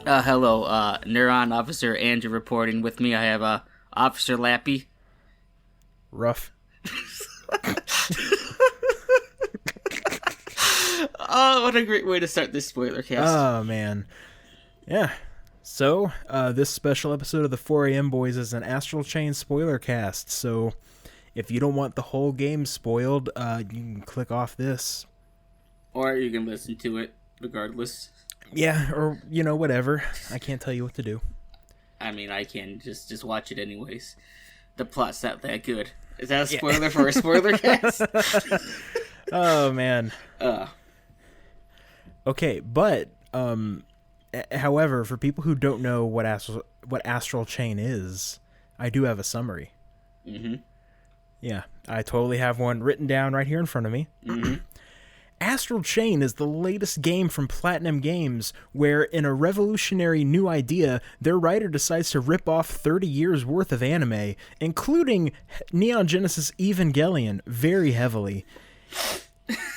Hello, Neuron Officer Andrew reporting. With me, I have Officer Lappy. Rough. Oh, what a great way to start this Spoilercast. Oh, man. Yeah. So, this special episode of the 4am Boys is an Astral Chain Spoilercast. So, if you don't want the whole game spoiled, you can click off this. Or you can listen to it, regardless. Yeah, or, whatever. I can't tell you what to do. I mean, I can just watch it anyways. The plot's not that good. Is that a spoiler for a spoiler cast? Oh, man. Okay, but, however, for people who don't know what Astral Chain is, I do have a summary. Mm-hmm. Yeah, I totally have one written down right here in front of me. Mm-hmm. Astral Chain is the latest game from Platinum Games, where, in a revolutionary new idea, their writer decides to rip off 30 years' worth of anime, including Neon Genesis Evangelion, very heavily.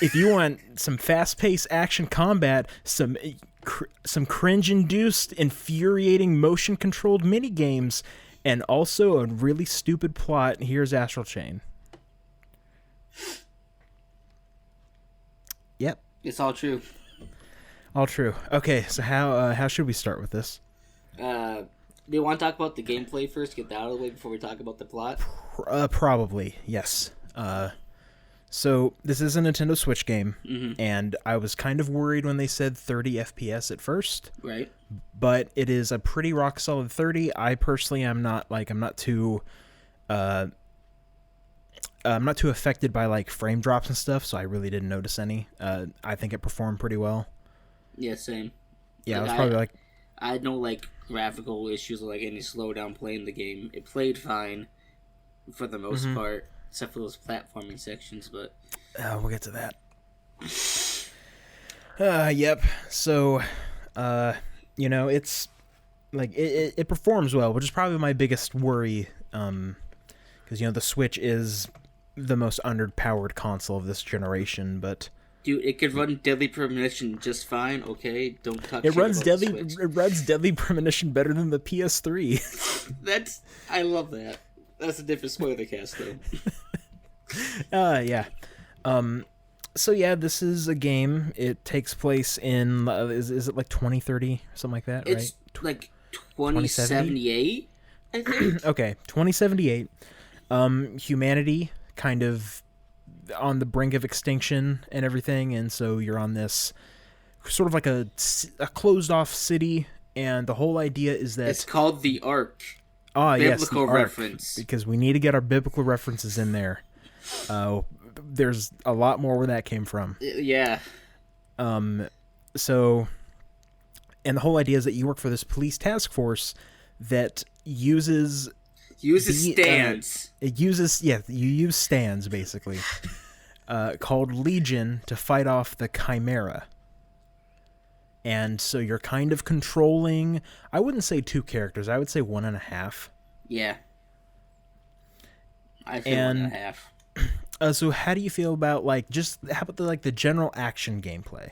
If you want some fast-paced action combat, some cringe-induced, infuriating motion-controlled minigames, and also a really stupid plot, here's Astral Chain. Yep. It's all true. All true. Okay, so how should we start with this? Do you want to talk about the gameplay first? Get that out of the way before we talk about the plot? Probably, yes. So this is a Nintendo Switch game, and I was kind of worried when they said 30 FPS at first. Right. But it is a pretty rock solid 30. I personally am not too I'm not too affected by like frame drops and stuff, so I really didn't notice any. I think it performed pretty well. Yeah, same. Yeah, it was probably like I had no like graphical issues or like any slowdown playing the game. It played fine for the most part, except for those platforming sections. But we'll get to that. Yep. So, it's like it performs well, which is probably my biggest worry. Because the Switch is the most underpowered console of this generation, but dude, it could run Deadly Premonition just fine. Okay, don't touch it. It runs Deadly Premonition better than the PS3. I love that. That's a different spoiler cast though. Yeah. So yeah, this is a game. It takes place in is it like 2030 something like that? It's right? Like 2078, I think. Okay, 2078. Humanity kind of on the brink of extinction and everything, and so you're on this sort of like a closed off city, and the whole idea is that it's called the Ark. Biblical reference, because we need to get our biblical references in there. There's a lot more where that came from. Yeah. So, and the whole idea is that you work for this police task force that uses stands. You use stands, basically, called Legion, to fight off the Chimera. And so you're kind of controlling, I wouldn't say 2 characters, I would say 1.5. Yeah. I feel 1.5. So how do you feel about, how about the general action gameplay?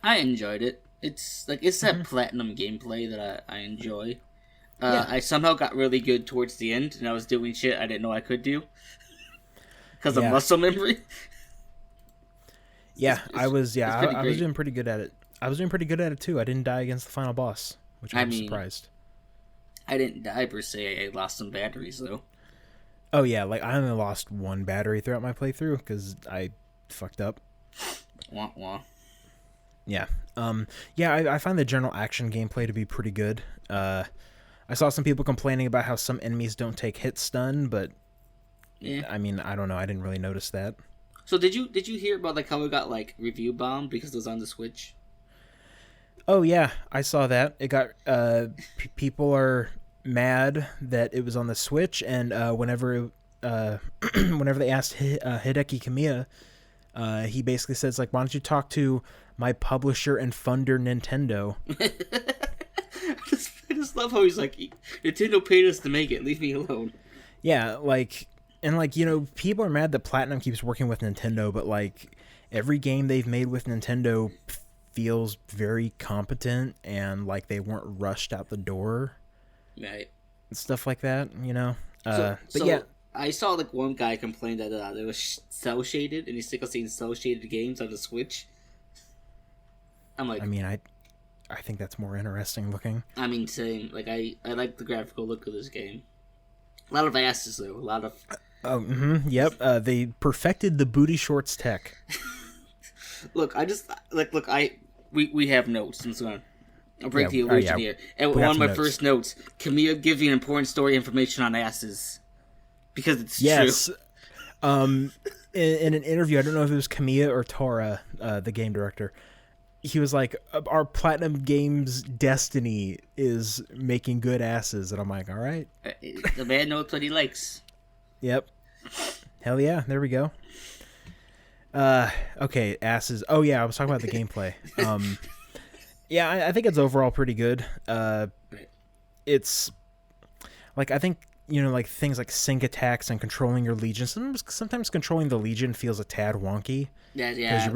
I enjoyed it. It's that platinum gameplay that I enjoy. I somehow got really good towards the end, and I was doing shit I didn't know I could do. Because of muscle memory. Yeah, I was doing pretty good at it. I was doing pretty good at it, too. I didn't die against the final boss, which I was surprised. I didn't die, per se. I lost some batteries, though. Oh, yeah, I only lost 1 battery throughout my playthrough, because I fucked up. Wah, wah. Yeah. I find the general action gameplay to be pretty good. I saw some people complaining about how some enemies don't take hit stun, but yeah. I mean, I don't know. I didn't really notice that. So did you hear about how it got review bombed because it was on the Switch? Oh yeah, I saw that. It got people are mad that it was on the Switch, and whenever they asked Hideki Kamiya, he basically says like, "Why don't you talk to my publisher and funder, Nintendo?" I just love how he's like, Nintendo paid us to make it. Leave me alone. Yeah, like, and like, people are mad that Platinum keeps working with Nintendo, but like every game they've made with Nintendo feels very competent and like they weren't rushed out the door. Right. And stuff like that, So but yeah, I saw like one guy complain that it was cell shaded, and he's sick of seeing cell shaded games on the Switch. I'm like, I mean, I think that's more interesting looking. I mean, same. Like, I like the graphical look of this game. A lot of asses, though. A lot of... Oh, yep. They perfected the booty shorts tech. Look, I just... Look, we have notes. I'm just gonna... I'll break the illusion here. And one of my first notes, Kamiya giving important story information on asses. Because it's true. In an interview, I don't know if it was Kamiya or Tora, the game director, he was like, our Platinum Games destiny is making good asses. And I'm like, all right. The man knows what he likes. Yep. Hell yeah. There we go. Okay, asses. Oh, yeah, I was talking about the gameplay. Yeah, I think it's overall pretty good. It's, like, I think, like, things like sync attacks and controlling your Legion. Sometimes controlling the Legion feels a tad wonky. Yeah. Because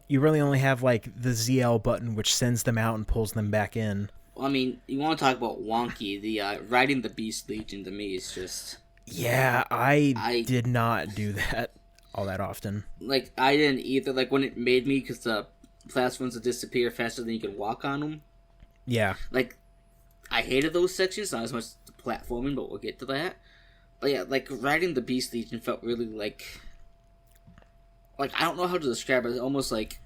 you really only have like the ZL button, which sends them out and pulls them back in. Well, I mean, you want to talk about wonky? The riding the Beast Legion to me is just... Yeah, I did not do that all that often. Like, I didn't either. Like, when it made me, because the platforms would disappear faster than you can walk on them. Yeah. Like, I hated those sections, not as much the platforming, but we'll get to that. But yeah, like, riding the Beast Legion felt really like... Like, I don't know how to describe it. It's almost like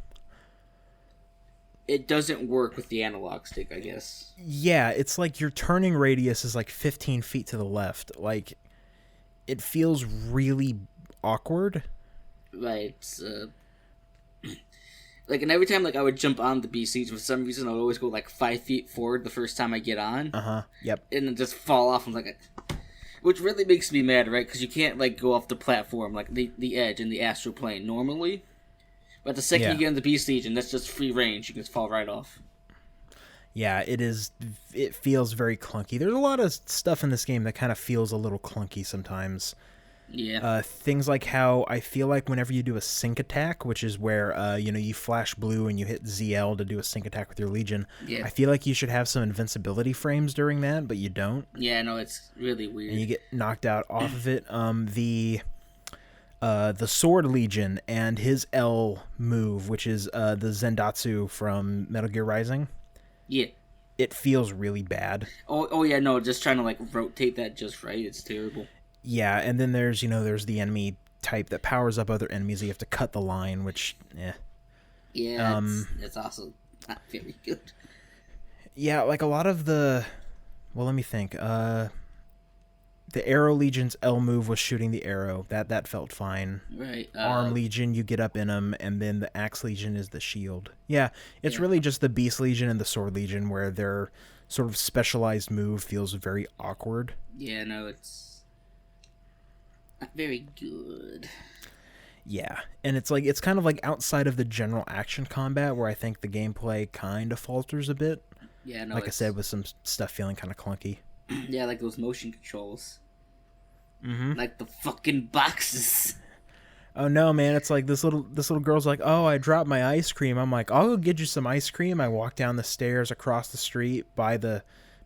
it doesn't work with the analog stick, I guess. Yeah, it's like your turning radius is like 15 feet to the left. Like, it feels really awkward. Right. Like, and every time, like, I would jump on the Beast Legion, for some reason, I would always go, like, 5 feet forward the first time I get on. Yep. And then just fall off. I'm like... Which really makes me mad, right? Because you can't, like, go off the platform, like, the edge in the Astral Plane normally. But the second you get in the Beast Legion, that's just free range. You can just fall right off. Yeah, it feels very clunky. There's a lot of stuff in this game that kind of feels a little clunky sometimes. Yeah. Things like how I feel like whenever you do a sync attack, which is where you flash blue and you hit ZL to do a sync attack with your Legion. Yeah. I feel like you should have some invincibility frames during that, but you don't. Yeah, no, it's really weird. And you get knocked out off of it. The Sword Legion and his L move, which is the Zendatsu from Metal Gear Rising. Yeah. It feels really bad. Oh yeah, no, just trying to like rotate that just right. It's terrible. Yeah, and then there's the enemy type that powers up other enemies. So you have to cut the line, which, Yeah, it's also not very good. Yeah, like a lot of the... Well, let me think. The Arrow Legion's L move was shooting the arrow. That felt fine. Right. Arm Legion, you get up in them, and then the Axe Legion is the shield. Yeah, it's really just the Beast Legion and the Sword Legion where their sort of specialized move feels very awkward. Yeah, no, it's not very good. Yeah, and it's kind of like outside of the general action combat where I think the gameplay kind of falters a bit. Yeah, no, like I said, with some stuff feeling kind of clunky. Yeah, like those motion controls. Mm-hmm. Like the fucking boxes. Oh no, man! It's like this little girl's like, "Oh, I dropped my ice cream." I'm like, "I'll go get you some ice cream." I walk down the stairs across the street, buy the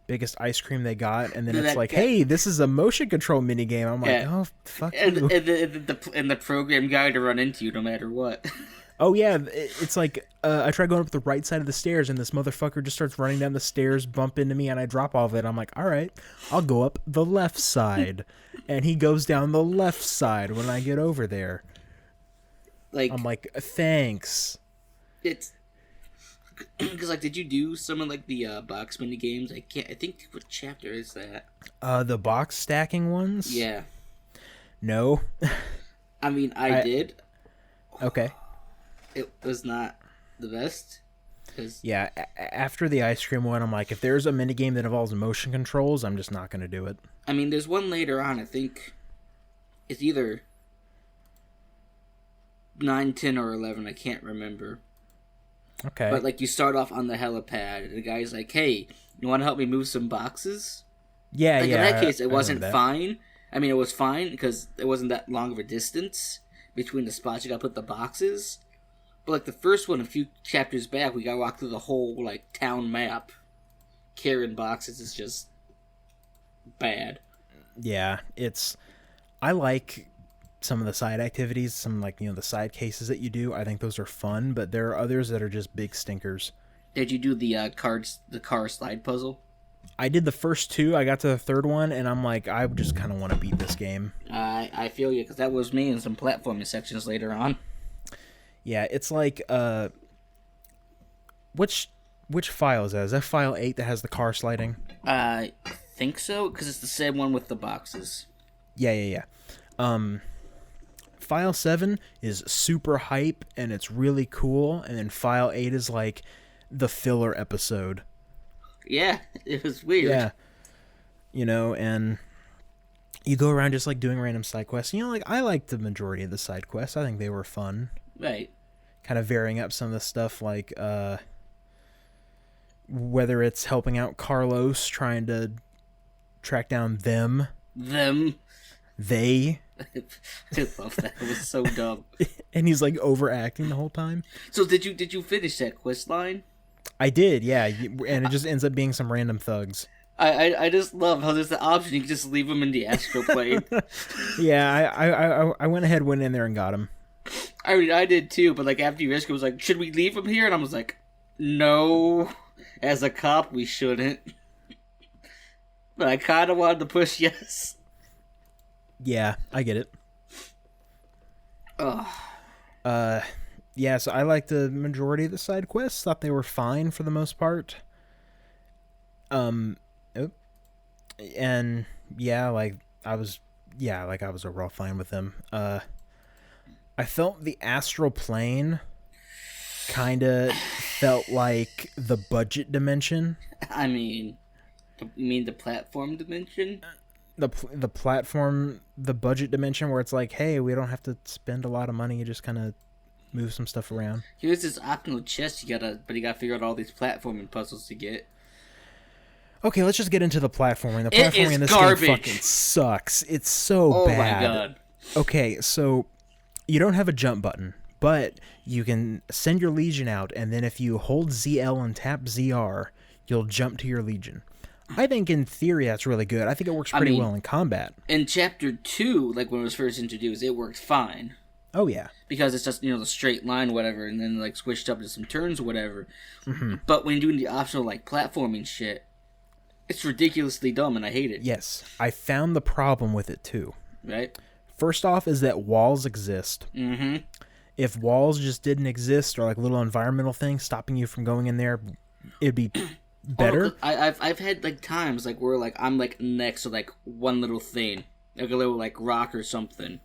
biggest ice cream they got, and then it's like, "Hey, this is a motion control mini game." I'm like, "Oh, fuck you!" And the program guide to run into you no matter what. Oh yeah, it's like I try going up the right side of the stairs, and this motherfucker just starts running down the stairs, bump into me, and I drop all of it. I'm like, all right, I'll go up the left side, and he goes down the left side when I get over there. Like, I'm like, thanks. It's because like, did you do some of like the box mini games? I think what chapter is that? The box stacking ones. Yeah. No. I mean, I did. Okay. It was not the best. Yeah, after the ice cream one, I'm like, if there's a minigame that involves motion controls, I'm just not going to do it. I mean, there's one later on, I think it's either 9, 10, or 11, I can't remember. Okay. But, like, you start off on the helipad, and the guy's like, hey, you want to help me move some boxes? Yeah, like, yeah. In that case, it wasn't fine. I mean, it was fine, because it wasn't that long of a distance between the spots you gotta put the boxes. But, like, the first one, a few chapters back, we gotta walk through the whole, like, town map. Carrying boxes is just bad. Yeah, I like some of the side activities, some, like, the side cases that you do. I think those are fun, but there are others that are just big stinkers. Did you do the car slide puzzle? I did the first 2. I got to the third one, and I'm like, I just kind of want to beat this game. I feel you, because that was me in some platforming sections later on. Yeah, it's like, which file is that? Is that file 8 that has the car sliding? I think so, because it's the same one with the boxes. Yeah. File 7 is super hype, and it's really cool, and then File 8 is like the filler episode. Yeah, it was weird. Yeah. And you go around just, like, doing random side quests. Like, I liked the majority of the side quests. I think they were fun. Right. Kind of varying up some of the stuff, like, whether it's helping out Carlos, trying to track down them. They. I love that. It was so dumb. And he's, like, overacting the whole time. So did you finish that quest line? I did, yeah. And it just ends up being some random thugs. I just love how there's the option you can just leave them in the astral plane. Yeah, I went in there and got him. I mean, I did too, but, like, after you rescued, it was like, should we leave him here? And I was like, no. As a cop, we shouldn't. But I kind of wanted to push yes. Yeah, I get it. Ugh. Yeah, so I liked the majority of the side quests. Thought they were fine for the most part. And yeah, I was overall fine with them. I felt the astral plane kind of felt like the budget dimension. I mean, you mean the platform dimension? The platform, the budget dimension, where it's like, hey, we don't have to spend a lot of money. You just kind of move some stuff around. Here's this optional chest you gotta figure out all these platforming puzzles to get. Okay, let's just get into the platforming. The platforming in this game fucking sucks. It's so bad. Oh my god. Okay, so you don't have a jump button, but you can send your Legion out, and then if you hold ZL and tap ZR, you'll jump to your Legion. I think in theory that's really good. I think it works pretty well in combat. In Chapter 2, like when it was first introduced, it worked fine. Oh, yeah. Because it's just, the straight line, whatever, and then, like, switched up to some turns, whatever. Mm-hmm. But when you're doing the optional, like, platforming shit, it's ridiculously dumb, and I hate it. Yes. I found the problem with it, too. Right? First off is that walls exist. Mm-hmm. If walls just didn't exist, or, like, little environmental things stopping you from going in there, it'd be better. I've had, like, times, like, where, like, I'm, like, next to, like, one little thing. Like, a little, like, rock or something.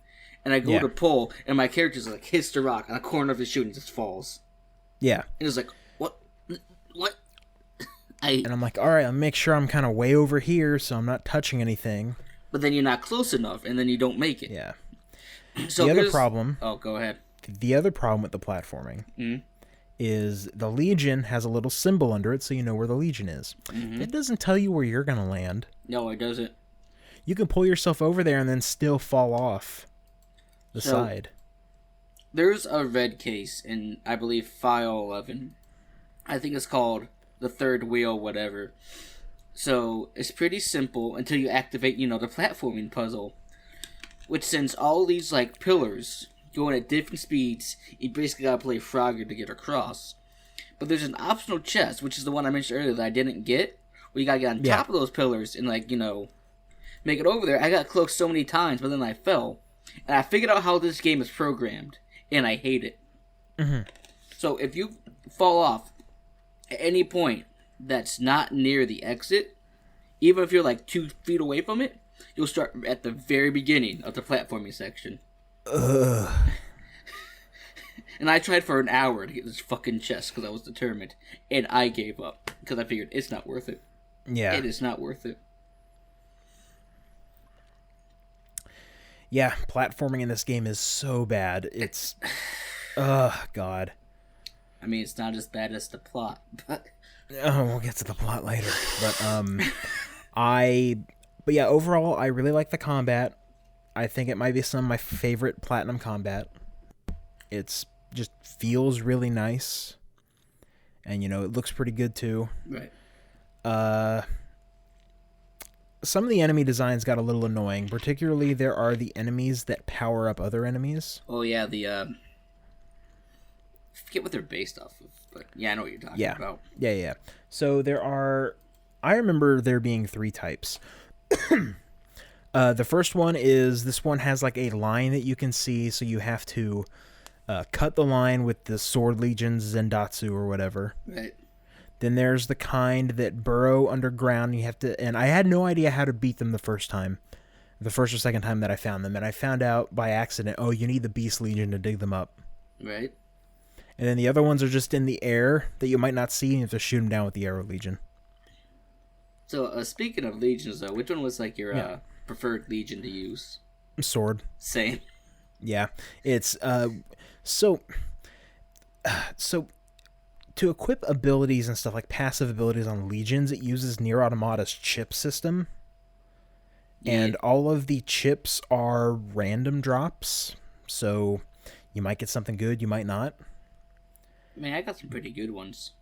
And I go to pull, and my character's like hits the rock on the corner of the chute and just falls. Yeah. And it's like, what? And I'm like, all right, I'll make sure I'm kind of way over here so I'm not touching anything. But then you're not close enough, and then you don't make it. Yeah. So the other problem... Oh, go ahead. The other problem with the platforming is the Legion has a little symbol under it so you know where the Legion is. Mm-hmm. It doesn't tell you where you're going to land. No, it doesn't. You can pull yourself over there and then still fall off the side. There's a red case in, I believe, File 11. I think it's called the third wheel, whatever. So it's pretty simple until you activate, the platforming puzzle, which sends all these, like, pillars going at different speeds. You basically gotta play Frogger to get across. But there's an optional chest, which is the one I mentioned earlier that I didn't get, where you gotta get on top of those pillars and, like, make it over there. I got close so many times, but then I fell. And I figured out how this game is programmed, and I hate it. Mm-hmm. So if you fall off at any point that's not near the exit, even if you're like 2 feet away from it, you'll start at the very beginning of the platforming section. Ugh. And I tried for an hour to get this fucking chest because I was determined. And I gave up because I figured it's not worth it. Yeah. It is not worth it. Yeah, platforming in this game is so bad. It's... Ugh, God. I mean, it's not as bad as the plot, but... Oh, we'll get to the plot later. But, But yeah, overall, I really like the combat. I think it might be some of my favorite Platinum combat. It's just feels really nice. And, you know, it looks pretty good, too. Right. Some of the enemy designs got a little annoying. Particularly, there are the enemies that power up other enemies. Oh, yeah, I forget what they're based off of, but yeah, I know what you're talking about. Yeah. So there are... I remember there being 3 types. The first one is... This one has like a line that you can see, so you have to cut the line with the Sword Legion's Zendatsu or whatever. Right. Then there's the kind that burrow underground. You have to... And I had no idea how to beat them the first or second time that I found them. And I found out by accident, oh, you need the Beast Legion to dig them up. Right. And then the other ones are just in the air that you might not see, and you have to shoot them down with the Arrow Legion. So, speaking of legions, though, which one was, like, your preferred legion to use? Sword. Same. Yeah. It's, So, to equip abilities and stuff, like passive abilities on legions, it uses Nier Automata's chip system. Yeah. And all of the chips are random drops, so you might get something good, you might not. I mean, I got some pretty good ones.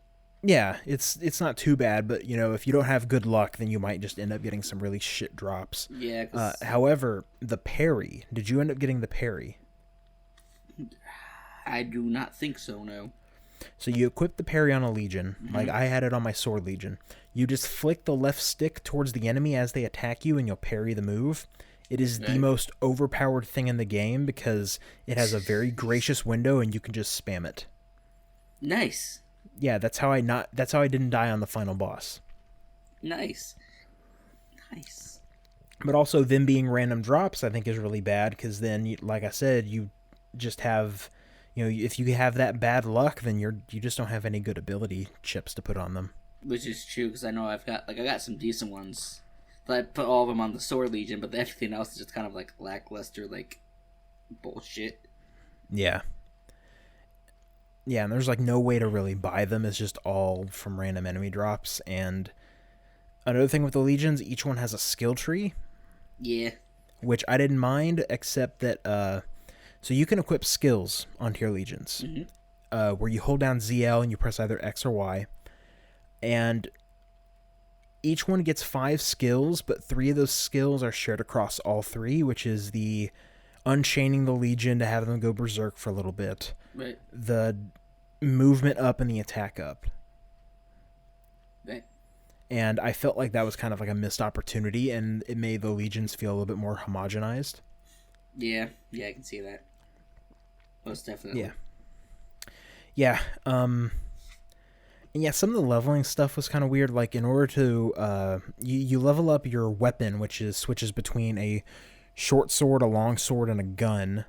Yeah, it's not too bad, but, you know, if you don't have good luck, then you might just end up getting some really shit drops. Yeah. However, the parry, did you end up getting the parry? I do not think so, no. So you equip the parry on a legion, like I had it on my Sword Legion. You just flick the left stick towards the enemy as they attack you, and you'll parry the move. It is the most overpowered thing in the game because it has a very gracious window, and you can just spam it. Nice. Yeah, that's how I didn't die on the final boss. Nice. But also them being random drops, I think, is really bad because then, like I said, you just have, you know, if you have that bad luck, then you just don't have any good ability chips to put on them. Which is true because I know I got some decent ones. But I put all of them on the Sword Legion, but everything else is just kind of like lackluster, like bullshit. Yeah. Yeah, and there's like no way to really buy them. It's just all from random enemy drops. And another thing with the legions, each one has a skill tree. Yeah. Which I didn't mind, except that so you can equip skills onto your legions. Where you hold down ZL and you press either X or Y. And each one gets 5 skills, but 3 of those skills are shared across all 3, which is the unchaining the legion to have them go berserk for a little bit. Right. The movement up and the attack up. Right. And I felt like that was kind of like a missed opportunity, and it made the legions feel a little bit more homogenized. Yeah, I can see that. Most definitely. Yeah. And yeah, some of the leveling stuff was kind of weird. Like, in order to you level up your weapon, which switches between a short sword, a long sword, and a gun.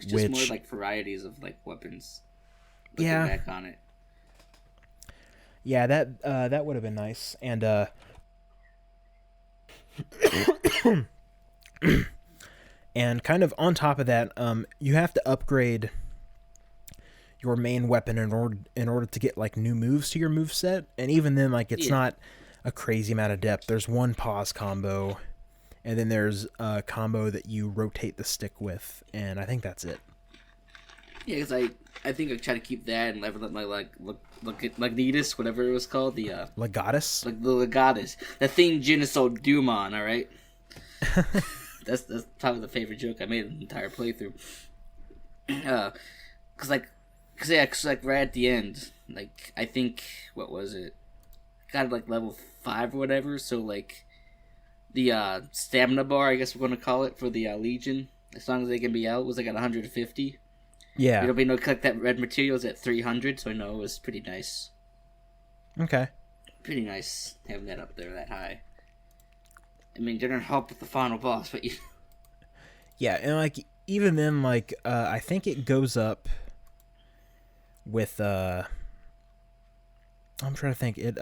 Just more like varieties of like weapons. Looking back on it. Yeah, that would have been nice. And and kind of on top of that, you have to upgrade your main weapon in order to get like new moves to your moveset. And even then, like, it's not a crazy amount of depth. There's one pause combo, and then there's a combo that you rotate the stick with, and I think that's it. Yeah, because I think I try to keep that and level up my Magnetus, whatever it was called, the Legatus? Like the Legatus. The thing Jin is so doom on, alright? That's probably the favorite joke I made in the entire playthrough. Cause right at the end, like, I think, what was it? Got like level 5 or whatever, so like, the stamina bar, I guess we're gonna call it, for the Legion, as long as they can be out, was like at 150. Yeah. You know, collect that red material is at 300, so I know it was pretty nice. Okay. Pretty nice having that up there that high. I mean, they're gonna help with the final boss, but you... Yeah, and like, even then, like, I think it goes up... with I'm trying to think it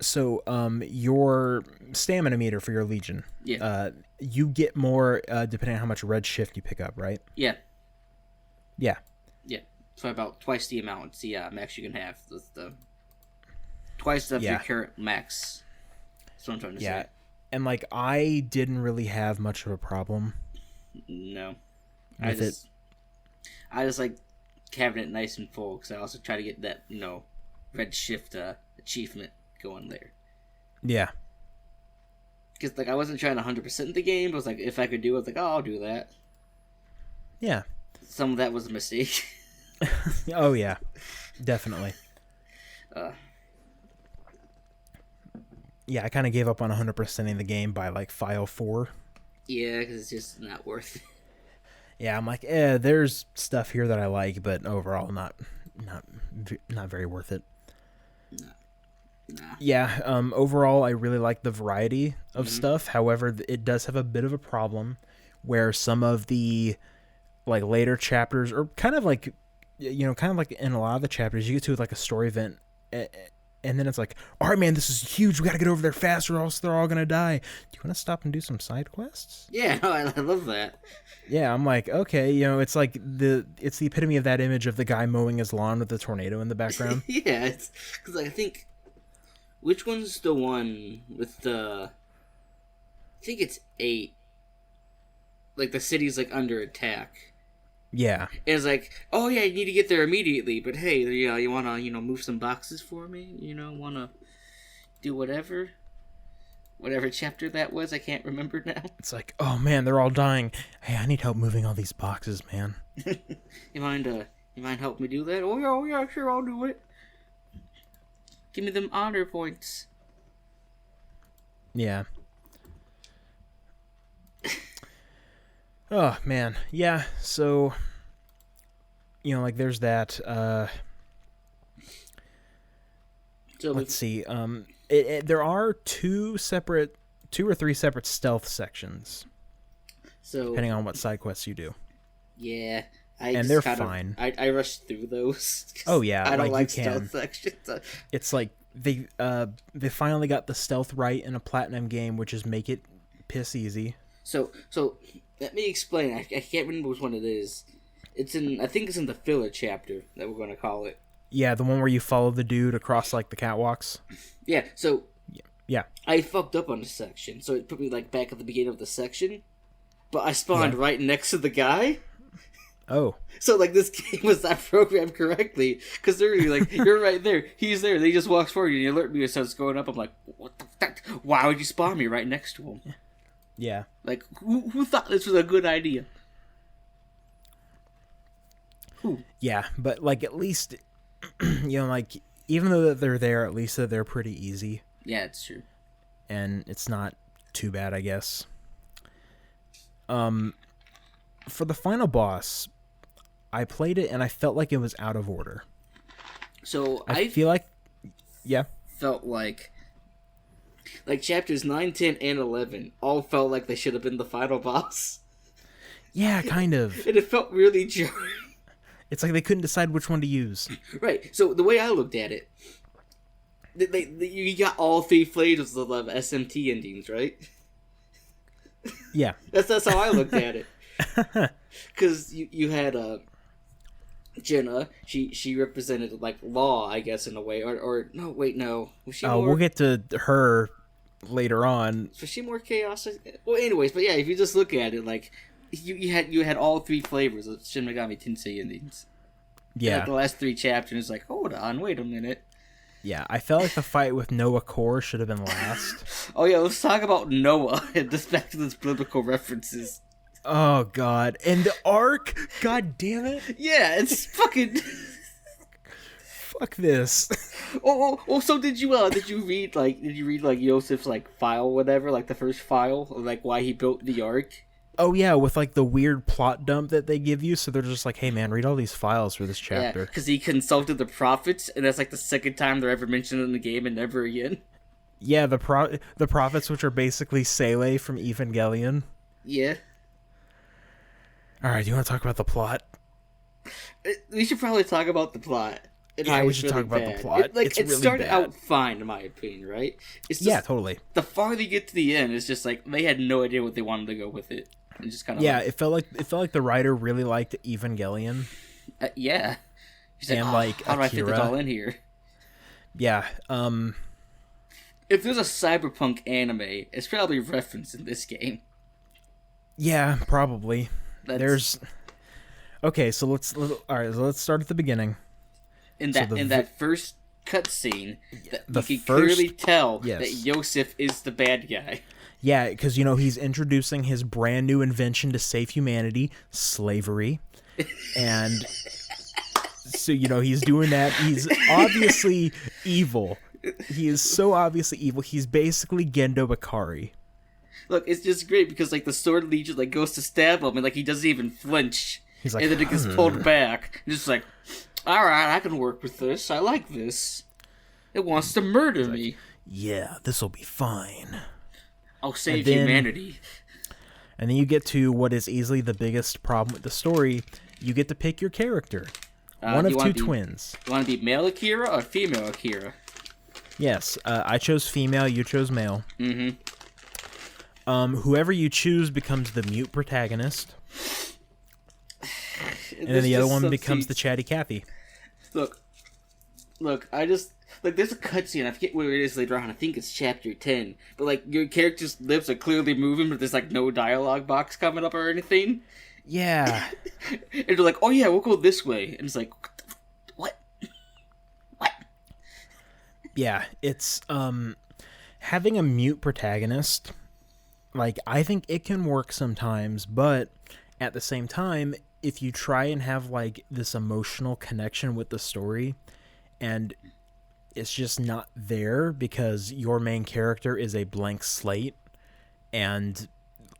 so your stamina meter for your Legion, you get more depending on how much red shift you pick up, right? Yeah. Yeah. Yeah. So about twice the amount. It's the max you can have. The twice of your current max. That's what I'm trying to say. And like I didn't really have much of a problem. No. I just like having it nice and full because I also try to get that red shift achievement going there. Yeah. Because like I wasn't trying to 100% the game, but I was like, if I could do it, I was like, oh, I'll do that. Yeah. Some of that was a mistake. Oh yeah, definitely. Yeah, I kind of gave up on 100%ing the game by like file 4. Yeah, because it's just not worth it. Yeah, I'm like, there's stuff here that I like, but overall, not very worth it. Nah. Yeah, overall, I really like the variety of stuff. However, it does have a bit of a problem where some of the like later chapters, or kind of like in a lot of the chapters, you get to like a story event, and then it's like, all right, man, this is huge. We got to get over there faster, or else they're all gonna die. Do you want to stop and do some side quests? Yeah, no, I love that. Yeah, I'm like, okay, it's like it's the epitome of that image of the guy mowing his lawn with the tornado in the background. Yeah, it's because I think which one's the one with the? I think it's 8. Like the city's like under attack. Yeah. And it's like, oh yeah, you need to get there immediately. But hey, you wanna move some boxes for me? Wanna do whatever chapter that was? I can't remember now. It's like, oh man, they're all dying. Hey, I need help moving all these boxes, man. You mind helping me do that? Oh yeah, sure, I'll do it. Give me them honor points. Yeah. Oh man, yeah. So, like there's that. So let's see. There are 2 or 3 separate stealth sections. So depending on what side quests you do. Yeah, and they're fine. I rushed through those. Oh yeah, I don't like stealth sections. It's like they finally got the stealth right in a platinum game, which is make it piss easy. So let me explain. I can't remember which one it is. I think it's in the filler chapter that we're going to call it. Yeah, the one where you follow the dude across like the catwalks. Yeah. So. Yeah. I fucked up on the section, so it put me like back at the beginning of the section, but I spawned right next to the guy. Oh. So like this game was not programmed correctly because they're really like, you're right there, he's there. They just walks forward and you alert me as starts going up. I'm like, what the fuck? Why would you spawn me right next to him? Yeah. Like, who thought this was a good idea? Who? Yeah, but, like, at least, like, even though they're there, at least they're pretty easy. Yeah, it's true. And it's not too bad, I guess. For the final boss, I played it and I felt like it was out of order. So, I feel like... Yeah? Felt like chapters 9, 10, and 11 all felt like they should have been the final boss. Yeah, kind of. And it felt really jarring. It's like they couldn't decide which one to use. Right. So the way I looked at it, you got all 3 flavors of SMT endings, right? Yeah. That's how I looked at it. Because you had Jenna, she represented like law, I guess, in a way, or no, wait, no, was she more... we'll get to her later on. Was she more chaos? Well, anyways, but yeah, if you just look at it, like you had all 3 flavors of Shin Megami Tensei endings. Yeah, the last 3 chapters, it's like, hold on, wait a minute. Yeah, I felt like the fight with Noah Core should have been last. Oh yeah, let's talk about Noah and just back to those biblical references. Oh god, and the arc, god damn it! Yeah, it's fucking. Fuck this. Oh! So did you read like Yoseph's like file, whatever, like the first file, of, like why he built the arc? Oh yeah, with like the weird plot dump that they give you, so they're just like, hey man, read all these files for this chapter. Yeah, because he consulted the prophets, and that's like the second time they're ever mentioned in the game, and never again. Yeah, the prophets, which are basically Sele from Evangelion. Yeah. All right, do you want to talk about the plot? We should probably talk about the plot. Yeah, we should talk about the plot. It really started bad. out fine, in my opinion, right? It's just, totally. The farther you get to the end, it's just like they had no idea what they wanted to go with it. It just kind of it felt like the writer really liked Evangelion. Yeah. He's and like how do I fit this all in here? Yeah. If there's a cyberpunk anime, it's probably referenced in this game. Yeah, probably. Okay, so let's start at the beginning. In that first cutscene, you can clearly tell that Yoseph is the bad guy. Yeah, because he's introducing his brand new invention to save humanity, slavery, and so he's doing that. He's obviously evil. He is so obviously evil. He's basically Gendo Bakari. Look, it's just great because like the sword legion like goes to stab him and like he doesn't even flinch. He's like, and then it gets pulled back. And just like, all right, I can work with this. I like this. It wants to murder me. Yeah, this will be fine. I'll save humanity. And then you get to what is easily the biggest problem with the story. You get to pick your character. One of two twins. You want to be male Akira or female Akira? Yes, I chose female. You chose male. Mm-hmm. Whoever you choose becomes the mute protagonist. And then the other one becomes the chatty Cathy. Look, I just... Like, there's a cutscene, I forget where it is later on, I think it's chapter 10, but, like, your character's lips are clearly moving, but there's, like, no dialogue box coming up or anything. Yeah. And they're like, oh yeah, we'll go this way. And it's like, what? What? Yeah, it's, having a mute protagonist, like, I think it can work sometimes, but at the same time, if you try and have, like, this emotional connection with the story, and it's just not there because your main character is a blank slate, and,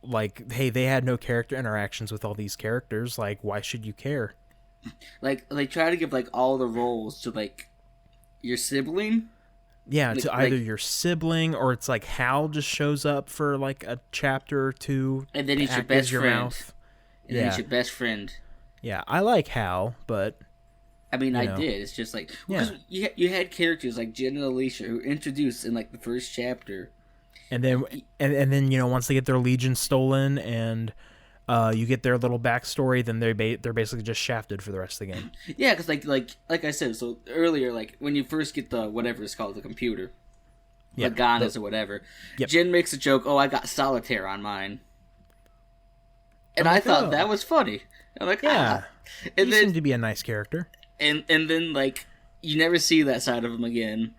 like, hey, they had no character interactions with all these characters, like, why should you care? Like, they try to give, like, all the roles to, like, your sibling. Yeah, to either your sibling, or it's like Hal just shows up for like a chapter or two. And then he's your best friend. And then he's your best friend. Yeah, I like Hal, but... I mean, I did. It's just like... Because you had characters like Jen and Alicia who were introduced in like the first chapter. And then, and then once they get their Legion stolen and you get their little backstory, then they're basically just shafted for the rest of the game. Yeah, because like I said, so earlier, like when you first get the whatever it's called, the computer, Laganas or whatever, Jen makes a joke. Oh, I got solitaire on mine, and I thought that was funny. I'm like, yeah, and he then seemed to be a nice character. And then like you never see that side of him again.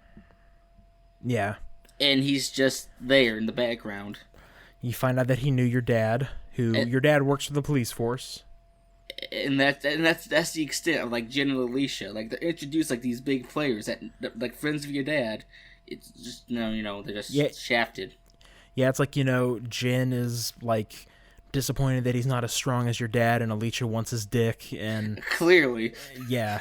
Yeah, and he's just there in the background. You find out that he knew your dad. Your dad works for the police force, and that's the extent of like Jen and Alicia. Like they're introduced like these big players that like friends of your dad. It's just they're just shafted. Yeah, it's like Jen is like disappointed that he's not as strong as your dad, and Alicia wants his dick, and clearly, yeah.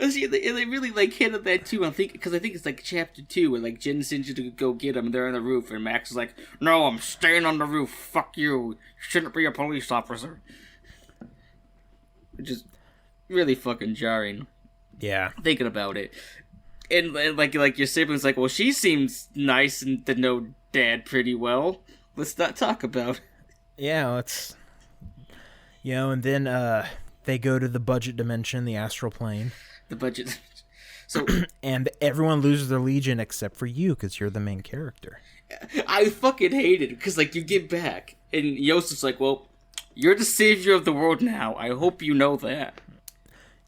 See, they really like hinted that too. I think it's like chapter 2 where like Jen sends you to go get him. And they're on the roof, and Max is like, "No, I'm staying on the roof. Fuck you. You shouldn't be a police officer." Which is really fucking jarring. Yeah, thinking about it, and like your sibling's like, "Well, she seems nice and to know Dad pretty well. Let's not talk about it." Yeah, let's. And then they go to the budget dimension, the astral plane. The budget. So and everyone loses their Legion except for you because you're the main character. I fucking hate it because like you get back and Yoseph's like, "Well, you're the savior of the world now. I hope you know that."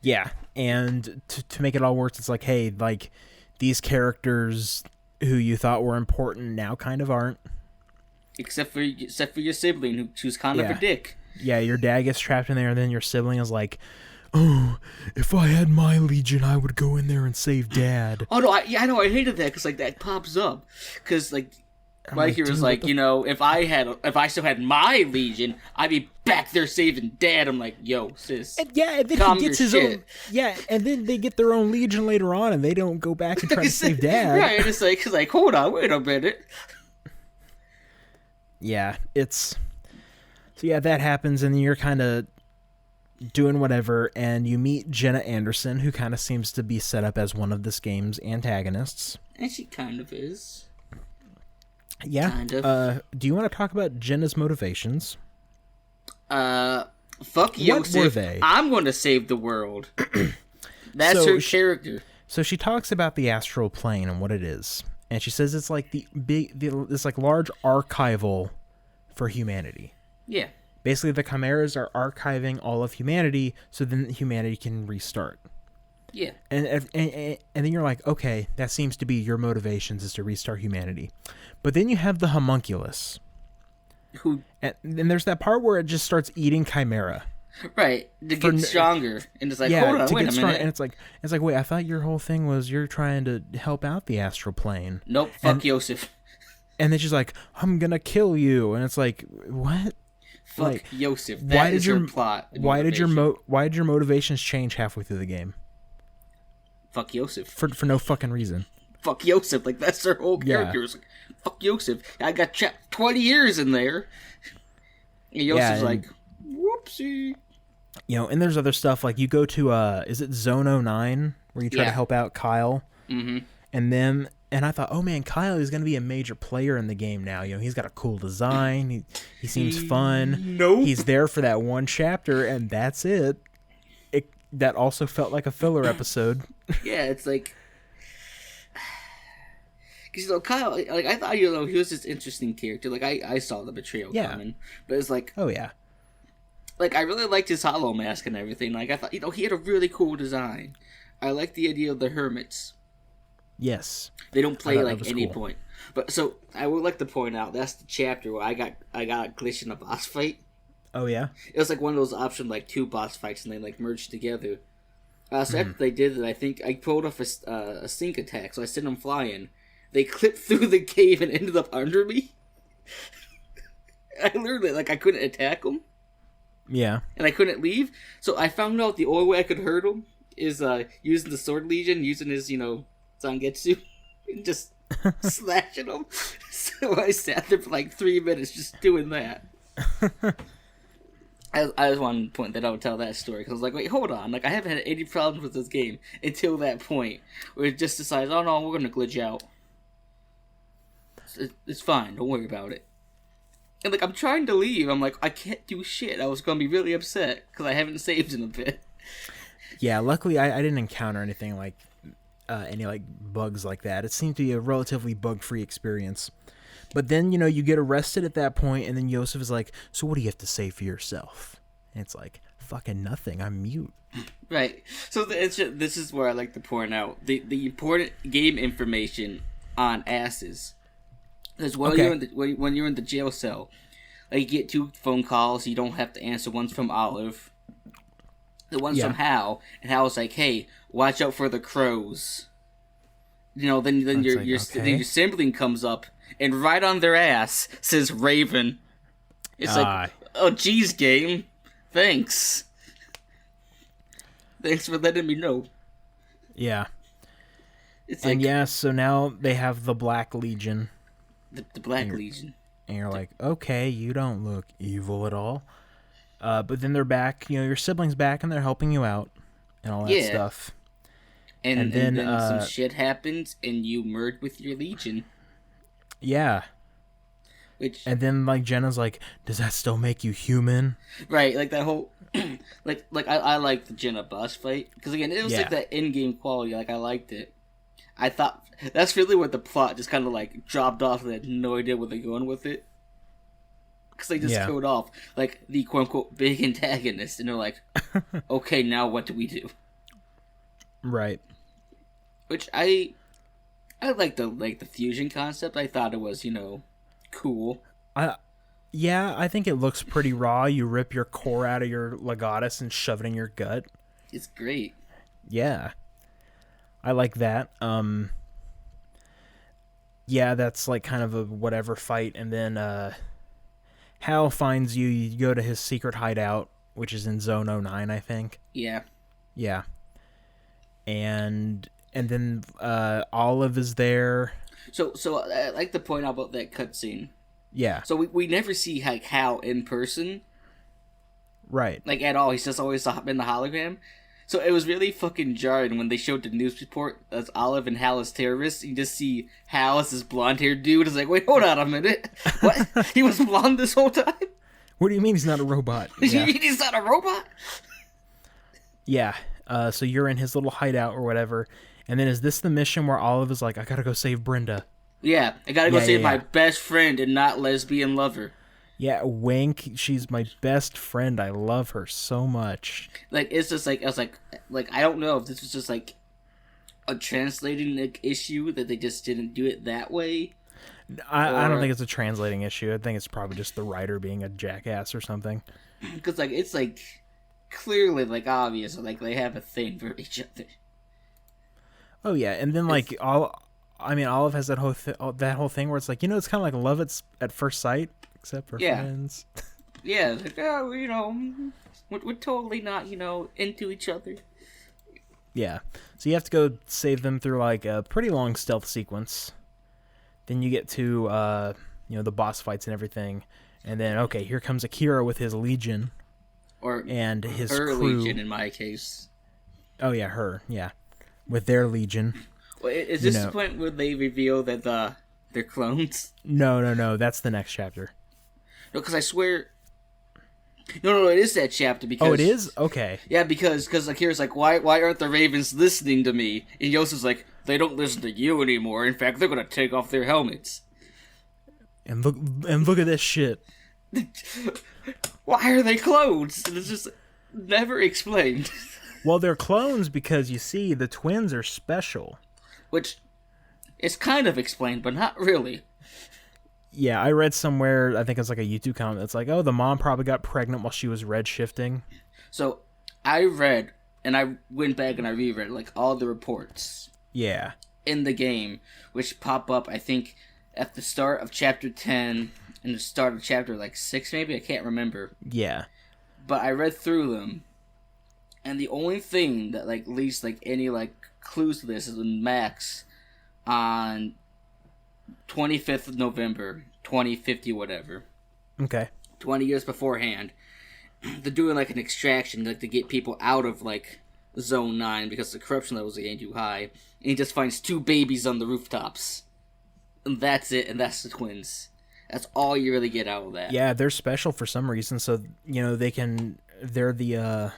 Yeah, and to make it all worse, it's like, hey, like these characters who you thought were important now kind of aren't. Except for your sibling who's kind of a dick. Yeah, your dad gets trapped in there, and then your sibling is like, "Oh, if I had my Legion, I would go in there and save Dad." Oh no, I know, I hated that because like that pops up because like my hero's like, if I still had my Legion, I'd be back there saving Dad. I'm like, yo, sis. And then he gets his own. Yeah, and then they get their own Legion later on, and they don't go back and try to save Dad. Right, and it's like, hold on, wait a minute. Yeah, it's. So yeah, that happens, and you're kind of doing whatever, and you meet Jenna Anderson, who kind of seems to be set up as one of this game's antagonists. And she kind of is. Yeah. Kind of. Do you want to talk about Jenna's motivations? Fuck Yosef. What were they? I'm going to save the world. That's her character. So she talks about the astral plane and what it is, and she says it's like this like large archival for humanity. Yeah. Basically, the chimeras are archiving all of humanity, so then humanity can restart. Yeah. And then you're like, okay, that seems to be your motivations is to restart humanity. But then you have the homunculus. And there's that part where it just starts eating chimera. Right. To get stronger. And it's like, hold on, wait a minute. And it's like, wait, I thought your whole thing was you're trying to help out the astral plane. Nope, fuck Yosef. And then she's like, I'm going to kill you. And it's like, what? Fuck like, Yosef. That is her plot. Why did your motivations change halfway through the game? Fuck Yosef. For no fucking reason. Fuck Yosef. Like, that's their whole character. It's like, fuck Yosef. I got trapped 20 years in there. And Yosef's like, whoopsie. You know, and there's other stuff. Like, you go to, is it Zone 09? Where you try to help out Kyle. Mm-hmm. And I thought, oh man, Kyle is going to be a major player in the game now. You know, he's got a cool design. He seems fun. Nope. He's there for that one chapter, and that's it. That also felt like a filler episode. Yeah, it's like, because Kyle, like I thought he was this interesting character. Like I saw the betrayal coming, but it's like, oh yeah, like I really liked his hollow mask and everything. Like I thought, he had a really cool design. I like the idea of the hermits. Yes, they don't play like any cool. point. But so I would like to point out that's the chapter where I got glitched in a boss fight. Oh yeah, it was like one of those option like 2 boss fights and they like merged together. So after they did it, I think I pulled off a sink attack, so I sent them flying. They clipped through the cave and ended up under me. I literally I couldn't attack them. Yeah, and I couldn't leave. So I found out the only way I could hurt him is using the Sword Legion, using his Zangetsu, and just slashing them. So I sat there for like 3 minutes just doing that. I just wanted to point that out and tell that story, because I was like, wait, hold on. Like, I haven't had any problems with this game until that point, where it just decides, oh no, we're going to glitch out. It's fine, don't worry about it. And like, I'm trying to leave, I'm like, I can't do shit. I was going to be really upset, because I haven't saved in a bit. Yeah, luckily I didn't encounter anything like, any like bugs like that. It seemed to be a relatively bug-free experience. But then, you get arrested at that point, and then Yosef is like, so what do you have to say for yourself? And it's like, fucking nothing, I'm mute. Right. So this is where I like to point out the important game information on asses. Because when you're in the jail cell, like, you get 2 phone calls, you don't have to answer. One's from Olive. The one's from Hal, and Hal's like, hey, watch out for the crows. Then your sibling comes up, and right on their ass says Raven. It's like, oh, geez, game. Thanks. Thanks for letting me know. Yeah. It's so now they have the Black Legion. The Black Legion. And you're like, okay, you don't look evil at all. But then they're back, your sibling's back, and they're helping you out, and all that stuff. And then some shit happens, and you merge with your Legion. Yeah. And then, like, Jenna's like, does that still make you human? Right, like that whole... I like the Jenna boss fight. Because, again, it was like that in-game quality. Like, I liked it. I thought... That's really what the plot just kind of, like, dropped off. They had no idea where they're going with it. Because they just killed off, like, the quote-unquote big antagonist. And they're like, okay, now what do we do? Right. Which I like the fusion concept. I thought it was, cool. I think it looks pretty raw. You rip your core out of your Legatus and shove it in your gut. It's great. Yeah. I like that. Yeah, that's like kind of a whatever fight, and then Hal finds you. You go to his secret hideout, which is in Zone 09, I think. Yeah. Yeah. And then Olive is there. So I like to point out about that cutscene. Yeah. So we never see like Hal in person. Right. Like, at all. He's just always been the hologram. So it was really fucking jarring when they showed the news report as Olive and Hal as terrorists. You just see Hal as this blonde-haired dude. It's like, wait, hold on a minute. What? He was blonde this whole time? What do you mean he's not a robot? Yeah. He's not a robot? Yeah. So you're in his little hideout or whatever. And then is this the mission where Olive is like, I gotta go save Brenda? Yeah, I gotta go save my best friend and not lesbian lover. Yeah, Wink, she's my best friend. I love her so much. Like, it's just like, I was like, I don't know if this was just like a translating issue that they just didn't do it that way. I don't think it's a translating issue. I think it's probably just the writer being a jackass or something. Because, like, it's like clearly, like, obvious, like, they have a thing for each other. Oh, yeah, and then, like, Olive has that whole thing where it's like, it's kind of like love at first sight. Except for friends. Yeah, like, oh, we're totally not, into each other. Yeah. So you have to go save them through, like, a pretty long stealth sequence. Then you get to, the boss fights and everything. And then, okay, here comes Akira with his legion. And his her crew. Legion, in my case. Oh, yeah, her. Yeah. With their legion. Well, is this the point where they reveal that they're clones? No. That's the next chapter. No, because I swear... No, it is that chapter, because... Oh, it is? Okay. Yeah, because Akira's like, why aren't the Ravens listening to me? And Yoseph's like, they don't listen to you anymore. In fact, they're going to take off their helmets. And look at this shit. Why are they clones? And it's just never explained. Well, they're clones because, you see, the twins are special. Which is kind of explained, but not really. Yeah, I read somewhere, I think it's like a YouTube comment, that's like, oh, the mom probably got pregnant while she was red shifting. So, I read, and I went back and I reread, like, all the reports. Yeah. In the game, which pop up, I think, at the start of Chapter 10, and the start of Chapter, 6, maybe? I can't remember. Yeah. But I read through them, and the only thing that, leaves, any, clues to this is when Max, on 25th of November, 2050, whatever. Okay. 20 years beforehand, they're doing, an extraction, to get people out of, Zone 9, because the corruption levels are getting too high, and he just finds 2 babies on the rooftops. And that's it, and that's the twins. That's all you really get out of that. Yeah, they're special for some reason, so, they're the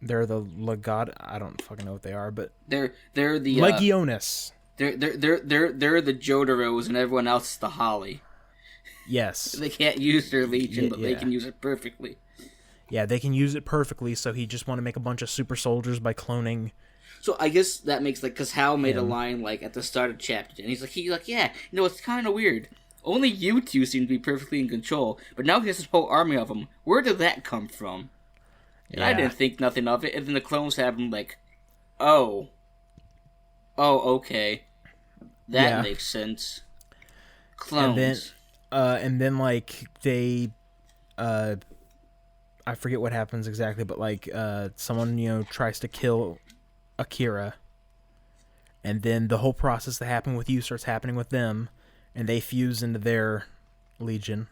Legat, I don't fucking know what they are, but... They're the... Legionis. They're the Jotaros, and everyone else is the Holly. Yes. They can't use their Legion, but they can use it perfectly. Yeah, they can use it perfectly, so he just want to make a bunch of super soldiers by cloning. So I guess that makes, because Hal made a line, at the start of Chapter 10. He's like, yeah, it's kind of weird. Only you two seem to be perfectly in control, but now he has this whole army of them. Where did that come from? And I didn't think nothing of it, and then the clones have him oh, okay. That makes sense. Clones. And then they, I forget what happens exactly, but someone, tries to kill Akira. And then the whole process that happened with you starts happening with them, and they fuse into their Legion.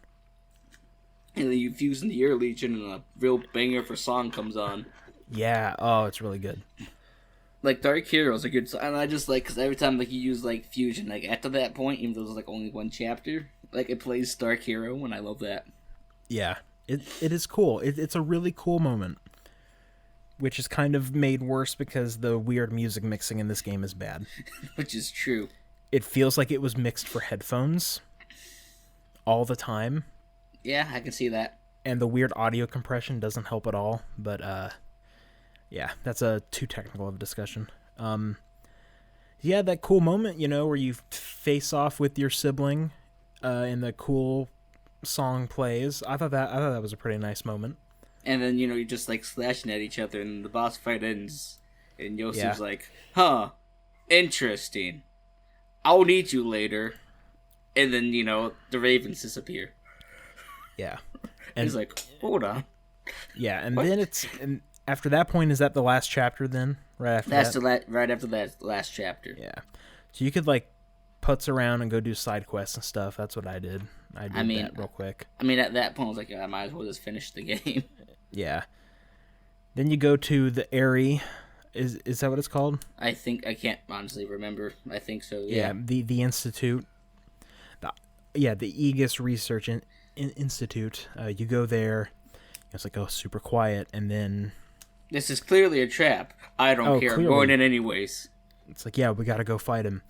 And then you fuse into your Legion, and a real banger for song comes on. Yeah, oh, it's really good. Dark Hero's a good song, and I just because every time you use fusion, after that point, even though there's only one chapter, it plays Dark Hero, and I love that. Yeah, it is cool. It's a really cool moment, which is kind of made worse because the weird music mixing in this game is bad. Which is true. It feels like it was mixed for headphones all the time. Yeah, I can see that. And the weird audio compression doesn't help at all, but yeah, that's a too technical of a discussion. Yeah, that cool moment, where you face off with your sibling, and the cool song plays. I thought that was a pretty nice moment. And then you're just slashing at each other, and the boss fight ends, and Yosef's huh, interesting. I'll need you later. And then the Ravens disappear. Yeah, and he's hold on. Yeah, and then and after that point, is that the last chapter then? Right after right after that last chapter. Yeah. So you could putz around and go do side quests and stuff. That's what I did. I did that real quick. I mean, at that point, I was like, I might as well just finish the game. Yeah. Then you go to the Airy. Is that what it's called? I can't honestly remember. I think so, yeah. The Institute. The Aegis Research Institute. You go there. It's like, super quiet, and then... This is clearly a trap. I don't care. Clearly. I'm going in anyways. It's like, we gotta go fight him.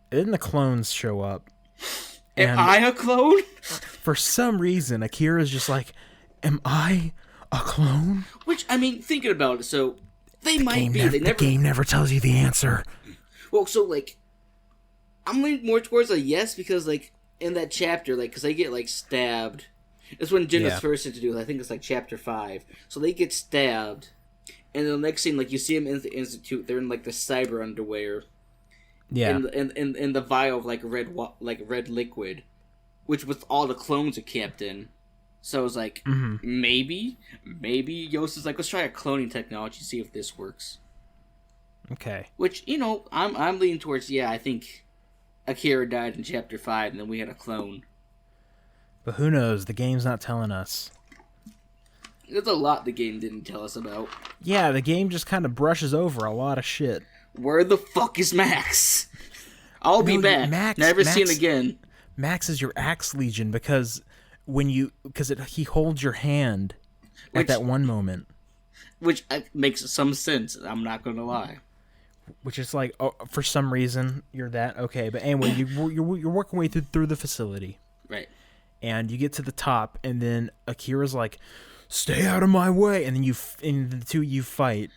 And then the clones show up. Am I a clone? For some reason, Akira's just like, am I a clone? Which, I mean, thinking about it, so... They might be. The game never tells you the answer. Well, so, like... I'm leaning more towards a yes, because, like, in that chapter, like, because they get, like, stabbed... It's when Jin is first introduced. I think it's like chapter 5. So they get stabbed, and then the next scene, like you see them in the institute. They're in like the cyber underwear. Yeah. In the vial of like red liquid, which was all the clones are kept in. So I was like, maybe Yoseph's like, let's try a cloning technology, see if this works. Okay. Which I'm leaning towards I think Akira died in chapter 5, and then we had a clone. But who knows? The game's not telling us. There's a lot the game didn't tell us about. Yeah, the game just kind of brushes over a lot of shit. Where the fuck is Max? I'll be back. Never seen again. Max is your Axe Legion because he holds your hand at that one moment. Which makes some sense, I'm not going to lie. Which is like, for some reason, you're that. Okay, but anyway, you're working way through the facility. Right. And you get to the top, and then Akira's like, "Stay out of my way!" And then the two you fight.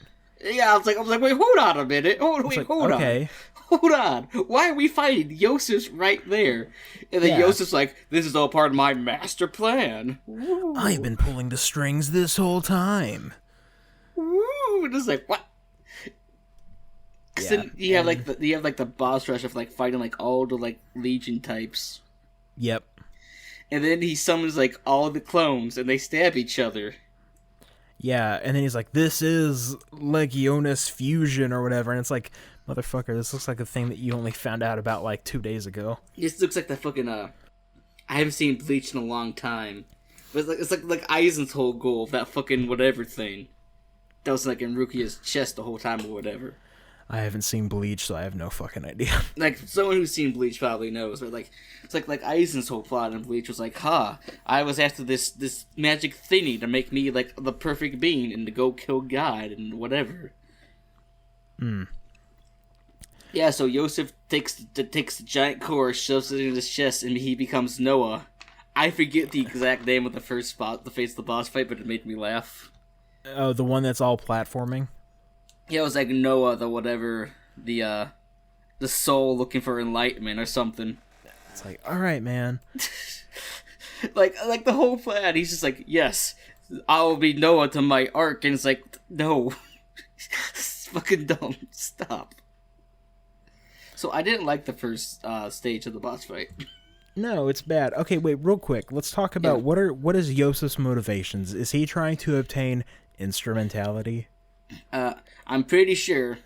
Yeah, I was like, wait, hold on a minute. Hold on. Why are we fighting? Yoseph's right there, and then Yoseph's like, "This is all part of my master plan." Ooh. I've been pulling the strings this whole time. Woo! Just like what? Cause then you have like the boss rush of like fighting like all the like Legion types. Yep. And then he summons, like, all the clones, and they stab each other. Yeah, and then he's like, this is Legionis Fusion or whatever, and it's like, motherfucker, this looks like a thing that you only found out about, like, 2 days ago. This looks like the fucking, I haven't seen Bleach in a long time. But it's like Aizen's whole goal, that fucking whatever thing. That was, like, in Rukia's chest the whole time or whatever. I haven't seen Bleach, so I have no fucking idea. Like, someone who's seen Bleach probably knows, but, like, it's like Aizen's whole plot in Bleach was like, I was after this magic thingy to make me, like, the perfect being and to go kill God and whatever. Yeah, so Yosef takes the giant core, shoves it in his chest, and he becomes Noah. I forget the exact name of the first spot, the face of the boss fight, but it made me laugh. Oh, the one that's all platforming? Yeah, it was like Noah, the whatever, the soul looking for enlightenment or something. It's like, all right, man. like the whole plan, he's just like, yes, I will be Noah to my arc, and it's like, no, it's fucking dumb. Stop. So I didn't like the first stage of the boss fight. No, it's bad. Okay, wait, real quick. Let's talk about what is Yoseph's motivations. Is he trying to obtain instrumentality? I'm pretty sure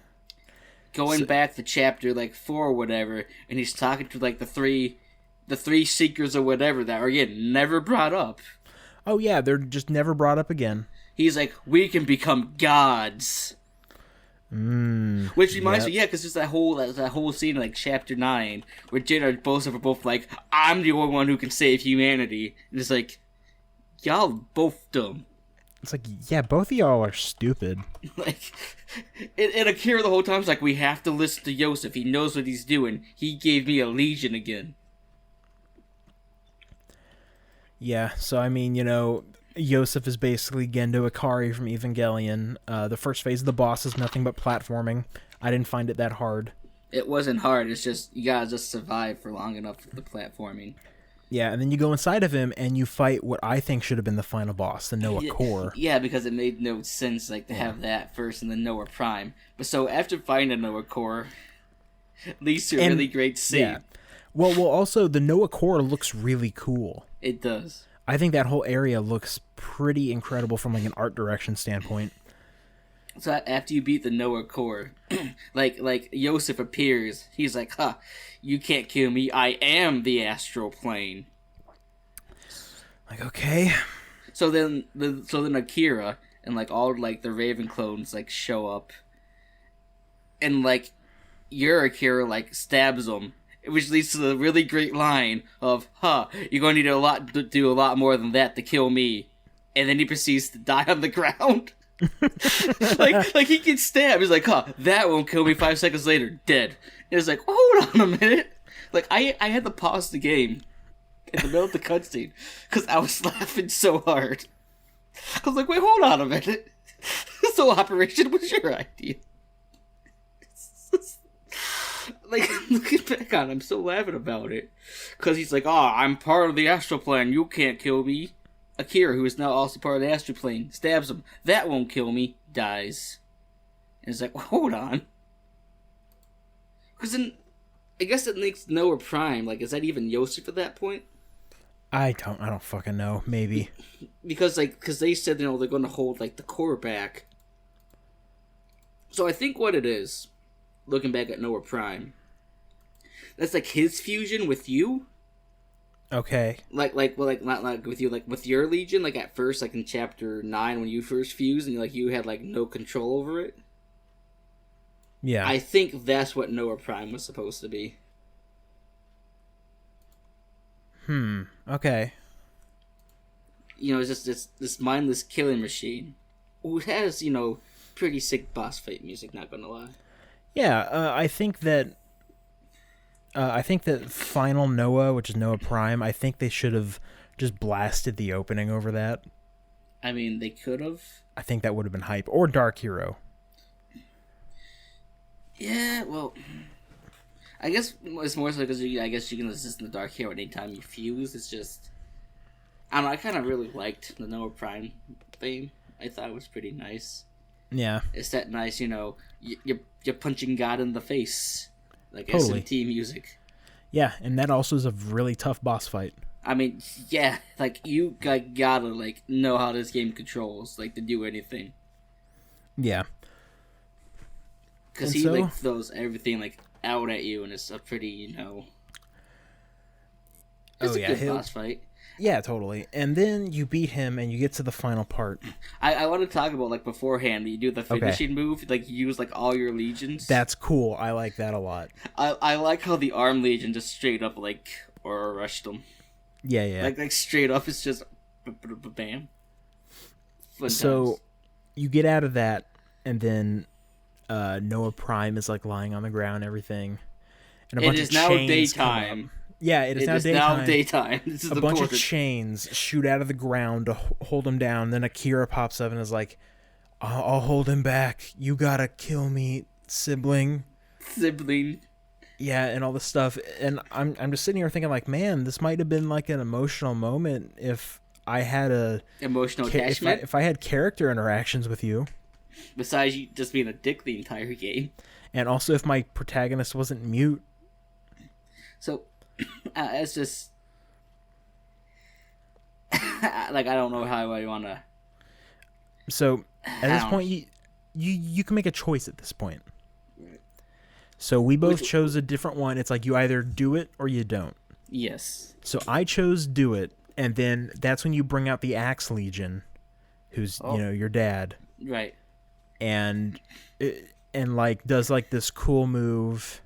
going back to chapter like 4 or whatever, and he's talking to like the three seekers or whatever that are again never brought up. Oh yeah, they're just never brought up again. He's like, we can become gods. Which reminds me, because there's that whole scene in like chapter 9 where Jin and Yosef are both like, I'm the only one who can save humanity, and it's like, y'all both dumb. It's like, yeah, both of y'all are stupid. Like, and Akira the whole time is like, we have to listen to Yosef. He knows what he's doing. He gave me a legion again. Yeah, so I mean, Yosef is basically Gendo Ikari from Evangelion. The first phase of the boss is nothing but platforming. I didn't find it that hard. It wasn't hard. It's just, you gotta just survive for long enough for the platforming. Yeah, and then you go inside of him and you fight what I think should have been the final boss, the Noah Core. Yeah, because it made no sense to have that first and then Noah Prime. But so after fighting the Noah Core, leads to a really great scene. Yeah. Well, also the Noah Core looks really cool. It does. I think that whole area looks pretty incredible from like an art direction standpoint. So after you beat the Noah Core, like Yosef appears. He's like, you can't kill me. I am the Astral Plane. Like, okay. So then Akira and like all like the Raven clones like show up, and like your Akira like stabs him, which leads to the really great line of, you're gonna need to do a lot more than that to kill me," and then he proceeds to die on the ground. like he gets stabbed. He's like, that won't kill me. 5 seconds later, dead. And it's like, hold on a minute. Like I had to pause the game in the middle of the cutscene because I was laughing so hard. I was like, wait, hold on a minute. This whole operation was your idea. Like, looking back on it, I'm still laughing about it. Because he's like, I'm part of the Astral Plane. You can't kill me. Akira, who is now also part of the Astral Plane, stabs him. That won't kill me. Dies. And it's like, hold on. Because then, I guess it makes Noah Prime. Like, is that even Yosef at that point? I don't fucking know. Maybe. Because they said, they're going to hold, like, the core back. So I think what it is, looking back at Noah Prime, that's like his fusion with you. Okay. Not like with you, like with your Legion, like at first, like in chapter 9 when you first fused and you had like no control over it. Yeah. I think that's what Noah Prime was supposed to be. Okay. It's just this mindless killing machine who has, pretty sick boss fight music, not gonna lie. Yeah, I think that Final Noah, which is Noah Prime, I think they should have just blasted the opening over that. I mean, they could have. I think that would have been hype. Or Dark Hero. Yeah, well, I guess it's more so because I guess you can assist in the Dark Hero anytime you fuse. It's just, I don't know, I kind of really liked the Noah Prime theme. I thought it was pretty nice. Yeah. It's that nice, you're punching God in the face. Like Totally. SMT music. Yeah, and that also is a really tough boss fight. I mean, yeah, like, you gotta, like, know how this game controls, like, to do anything. Yeah. Because he, like, throws everything, like, out at you, and it's a pretty, it's a good boss fight. Yeah, totally. And then you beat him, and you get to the final part. I want to talk about, like, beforehand, you do the finishing move, like, you use, like, all your legions. That's cool. I like that a lot. I like how the Arm Legion just straight up, like, Aura rushed them. Yeah. Like straight up, it's just bam. Fun so, times. You get out of that, and then Noah Prime is, like, lying on the ground and everything. And a bunch of chains come up. Yeah, it is now daytime. This is a bunch of chains shoot out of the ground to hold him down. Then Akira pops up and is like, I'll hold him back. You gotta kill me, sibling. Yeah, and all this stuff. And I'm just sitting here thinking, like, man, this might have been like an emotional moment if I had emotional attachment. If I had character interactions with you. Besides you just being a dick the entire game. And also if my protagonist wasn't mute. So, it's just like, I don't know how I want to. So at this point, you can make a choice at this point. So we both chose a different one. It's like you either do it or you don't. Yes. So I chose do it, and then that's when you bring out the Axe Legion, who's your dad, right? And like does like this cool move.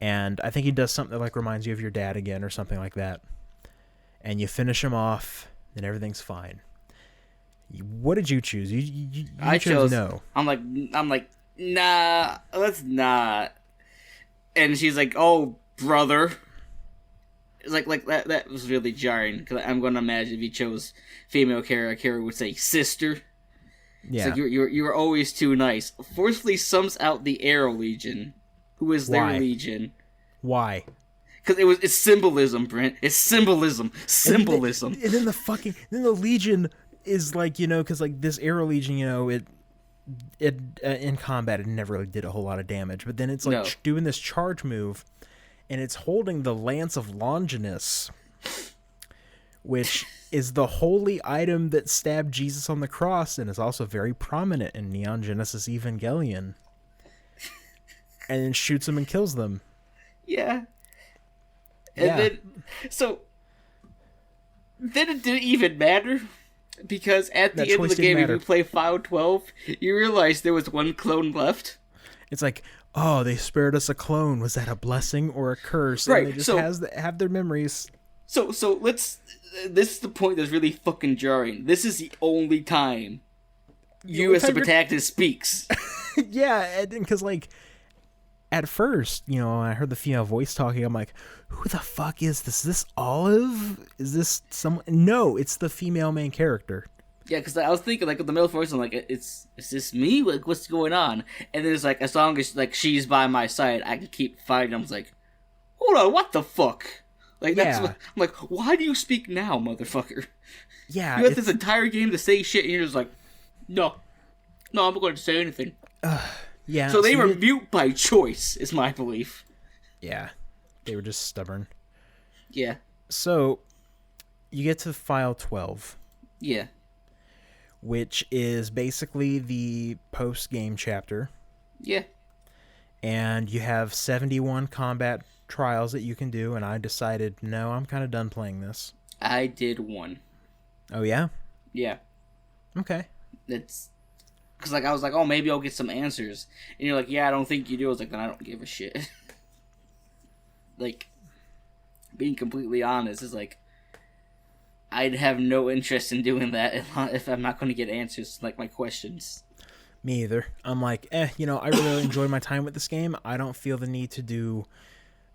And I think he does something that like reminds you of your dad again or something like that. And you finish him off, and everything's fine. What did you choose? I chose no. I'm like, nah, let's not. And she's like, oh, brother. It's like that was really jarring. Because I'm going to imagine if you chose female Kara would say sister. Yeah. It's like you were always too nice. Forcefully sums out the Arrow Legion. Who is their legion? Why? Because it's symbolism, Brent. It's symbolism. And then the Legion is like, because like this Arrow Legion, it in combat it never really did a whole lot of damage, but then it's like doing this charge move, and it's holding the Lance of Longinus, which is the holy item that stabbed Jesus on the cross, and is also very prominent in Neon Genesis Evangelion. And then shoots them and kills them. Yeah. And then, so, then it didn't even matter. Because at the That end of choice the game, didn't if you play File 12, you realize there was one clone left. It's like, oh, they spared us a clone. Was that a blessing or a curse? Right, And they just so- have their memories. So let's... This is the point that's really fucking jarring. This is the only time you as the protagonist speaks. Yeah, because, like, at first, you know, I heard the female voice talking. I'm like, who the fuck is this? Is this Olive? Is this someone? No, it's the female main character. Yeah, because I was thinking, like, with the male voice, I'm like, is this me? Like, what's going on? And then it's like, as long as, like, she's by my side, I can keep fighting. I was like, hold on, what the fuck? Like, that's what, I'm like, why do you speak now, motherfucker? Yeah. You have this entire game to say shit, and you're just like, no, I'm not going to say anything. Yeah. So they were mute by choice, is my belief. Yeah. They were just stubborn. Yeah. So, you get to File 12. Yeah. Which is basically the post-game chapter. Yeah. And you have 71 combat trials that you can do, and I decided, no, I'm kind of done playing this. I did one. Oh, yeah? Yeah. Okay. It's... Because, like, I was like, oh, maybe I'll get some answers. And you're like, yeah, I don't think you do. I was like, then I don't give a shit. Like, being completely honest is like, I'd have no interest in doing that if I'm not going to get answers to, like, my questions. Me either. I'm like, you know, I really enjoyed my time with this game. I don't feel the need to do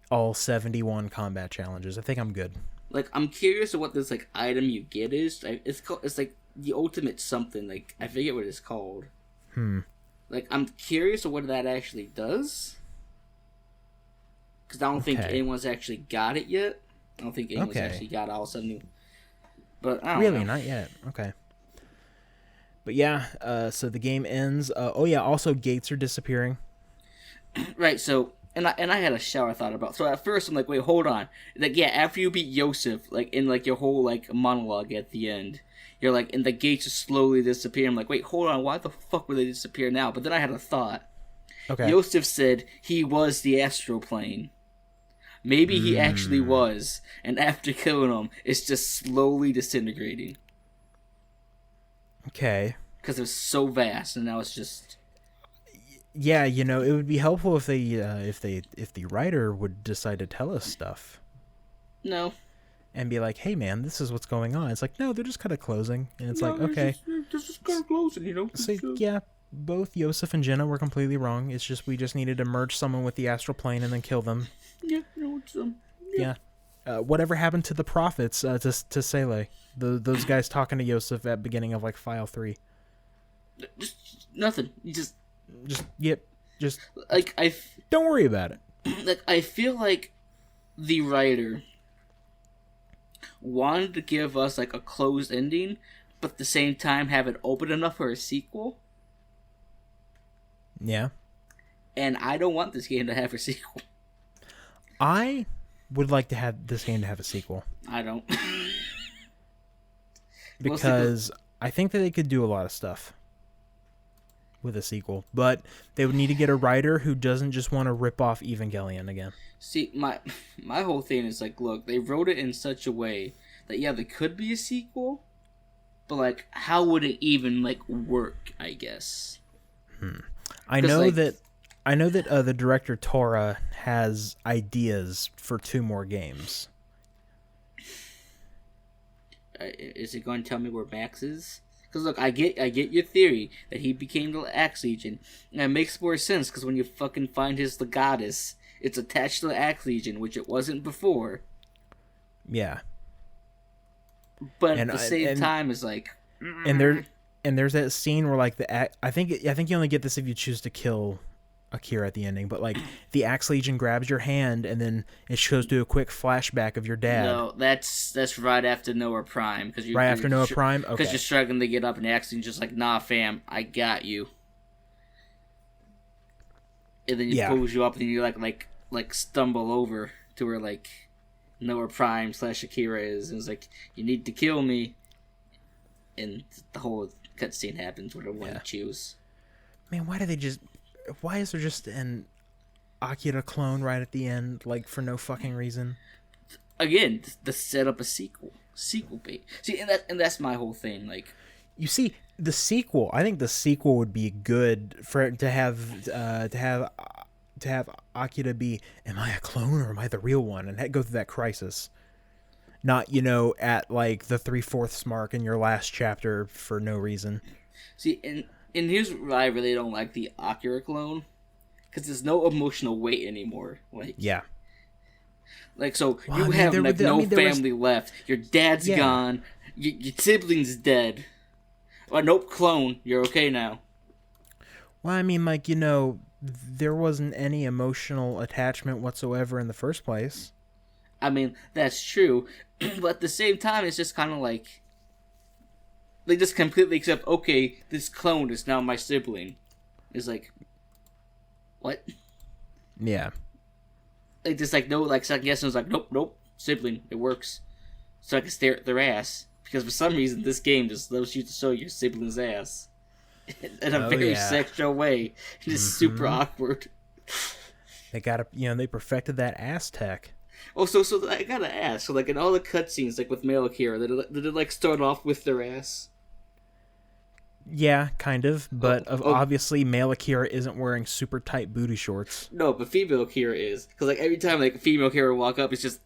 all 71 combat challenges. I think I'm good. Like, I'm curious of what this, like, item you get is. It's like the ultimate something. Like, I forget what it's called. Like, I'm curious of what that actually does. Because I don't think anyone's actually got it yet. I don't think anyone's actually got all 70. But I don't know. Really? Not yet. Okay. But yeah, so the game ends. Oh yeah, also gates are disappearing. Right, so... And I had a shower thought about. So at first I'm like, wait, hold on. Like, yeah, after you beat Yoseph, like, in, like, your whole, like, monologue at the end, you're like, and the gates just slowly disappear. I'm like, wait, hold on, why the fuck would they disappear now? But then I had a thought. Okay. Yoseph said he was the Astral Plane. Maybe he actually was, and after killing him, it's just slowly disintegrating. Okay. Because it was so vast, and now it's just... Yeah, you know, it would be helpful if the writer would decide to tell us stuff. No. And be like, hey man, this is what's going on. It's like, no, they're just kind of closing. And it's like, okay. This is kind of closing, you know? So, yeah, both Yosef and Jenna were completely wrong. It's just we just needed to merge someone with the astral plane and then kill them. Yeah, no, it's... Yeah. Whatever happened to the prophets, to Sele? Those guys talking to Yosef at beginning of, like, File 3. Just nothing. You just... Like, don't worry about it. Like, I feel like the writer wanted to give us, like, a closed ending, but at the same time have it open enough for a sequel. Yeah. And I don't want this game to have a sequel. I would like to have this game to have a sequel. I don't. Because I think that they could do a lot of stuff with a sequel, but they would need to get a writer who doesn't just want to rip off Evangelion again. See, my whole thing is like, look, they wrote it in such a way that, yeah, there could be a sequel, but, like, how would it even, like, work, I guess? I know that the director Tora has ideas for 2 more games. Is it going to tell me where Max is? Because, look, I get your theory that he became the Axe Legion, and it makes more sense because when you fucking find his Legatus, it's attached to the Axe Legion, which it wasn't before. Yeah. But at the same time, it's like... And there's that scene where, like, I think you only get this if you choose to kill Akira at the ending, but, like, the Axe Legion grabs your hand and then it shows to a quick flashback of your dad. No, that's right after Noah Prime. After Noah Prime? Okay. Because you're struggling to get up and the Axe Legion's just like, nah, fam, I got you. And then he pulls you up and you like stumble over to where, like, Noah Prime / Akira is, and it's like, you need to kill me. And the whole cutscene happens where one you choose. Man, why is there just an Akira clone right at the end, like, for no fucking reason? Again, to set up a sequel. sequel bait. See, and that's my whole thing. Like, you see, the sequel. I think the sequel would be good for to have Akira be, am I a clone or am I the real one? And go through that crisis. Not, at like the 3/4 mark in your last chapter for no reason. See, and here's why I really don't like the Akira clone, because there's no emotional weight anymore. Like, yeah. Like, so you have no family left. Your dad's gone. Your sibling's dead. Oh, nope, clone. You're okay now. Well, I mean, like, there wasn't any emotional attachment whatsoever in the first place. I mean, that's true. But at the same time, it's just kind of like... They just completely accept, okay, this clone is now my sibling. It's like... What? Yeah. Like, just like, no, like, second guessing was like, nope, sibling, it works. So I can stare at their ass. Because for some reason, this game just loves you to show your sibling's ass. In a very sexual way. It's super awkward. They they perfected that ass tech. Oh, so I gotta ask, so like in all the cutscenes, like with male Akira, did it like start off with their ass? Yeah, kind of, but obviously male Akira isn't wearing super tight booty shorts. No, but female Akira is, because like every time like a female Akira walk up, it's just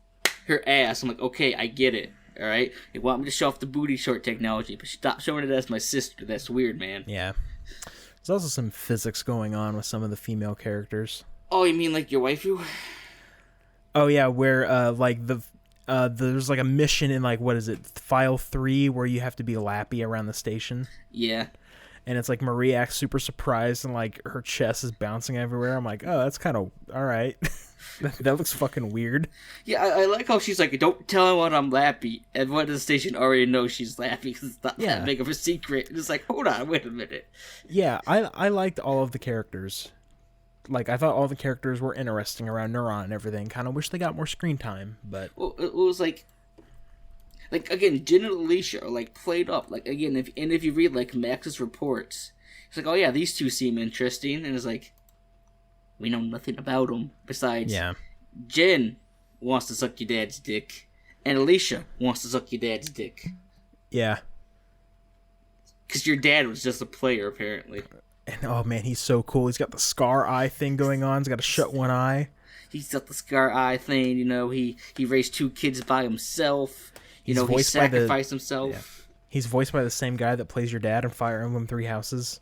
her ass. I'm like, okay, I get it. All right, you want me to show off the booty short technology, but stop showing it as my sister. That's weird, man. Yeah, there's also some physics going on with some of the female characters. Oh, you mean like your waifu? Oh yeah, where like there's like a mission in like, what is it, file 3, where you have to be lappy around the station. Yeah. And it's like Marie acts super surprised and like her chest is bouncing everywhere. I'm like, oh, that's kind of all right. that looks fucking weird. Yeah, I like how she's like, don't tell anyone I'm lappy. Everyone at the station already knows she's lappy because it's not that big of a secret. And it's like, hold on, wait a minute. Yeah, I liked all of the characters. Like, I thought all the characters were interesting around Neuron and everything. Kind of wish they got more screen time, but... Well, it was like, again, Jin and Alicia are, like, played up. Like, again, if you read, like, Max's reports, it's like, oh, yeah, these two seem interesting. And it's like, we know nothing about them. Besides, Jin wants to suck your dad's dick, and Alicia wants to suck your dad's dick. Yeah. Because your dad was just a player, apparently. And oh man, he's so cool. He's got the scar eye thing going on. He's got to shut one eye. He's got the scar eye thing. He raised 2 kids by himself. He sacrificed himself. Yeah. He's voiced by the same guy that plays your dad in Fire Emblem 3 Houses.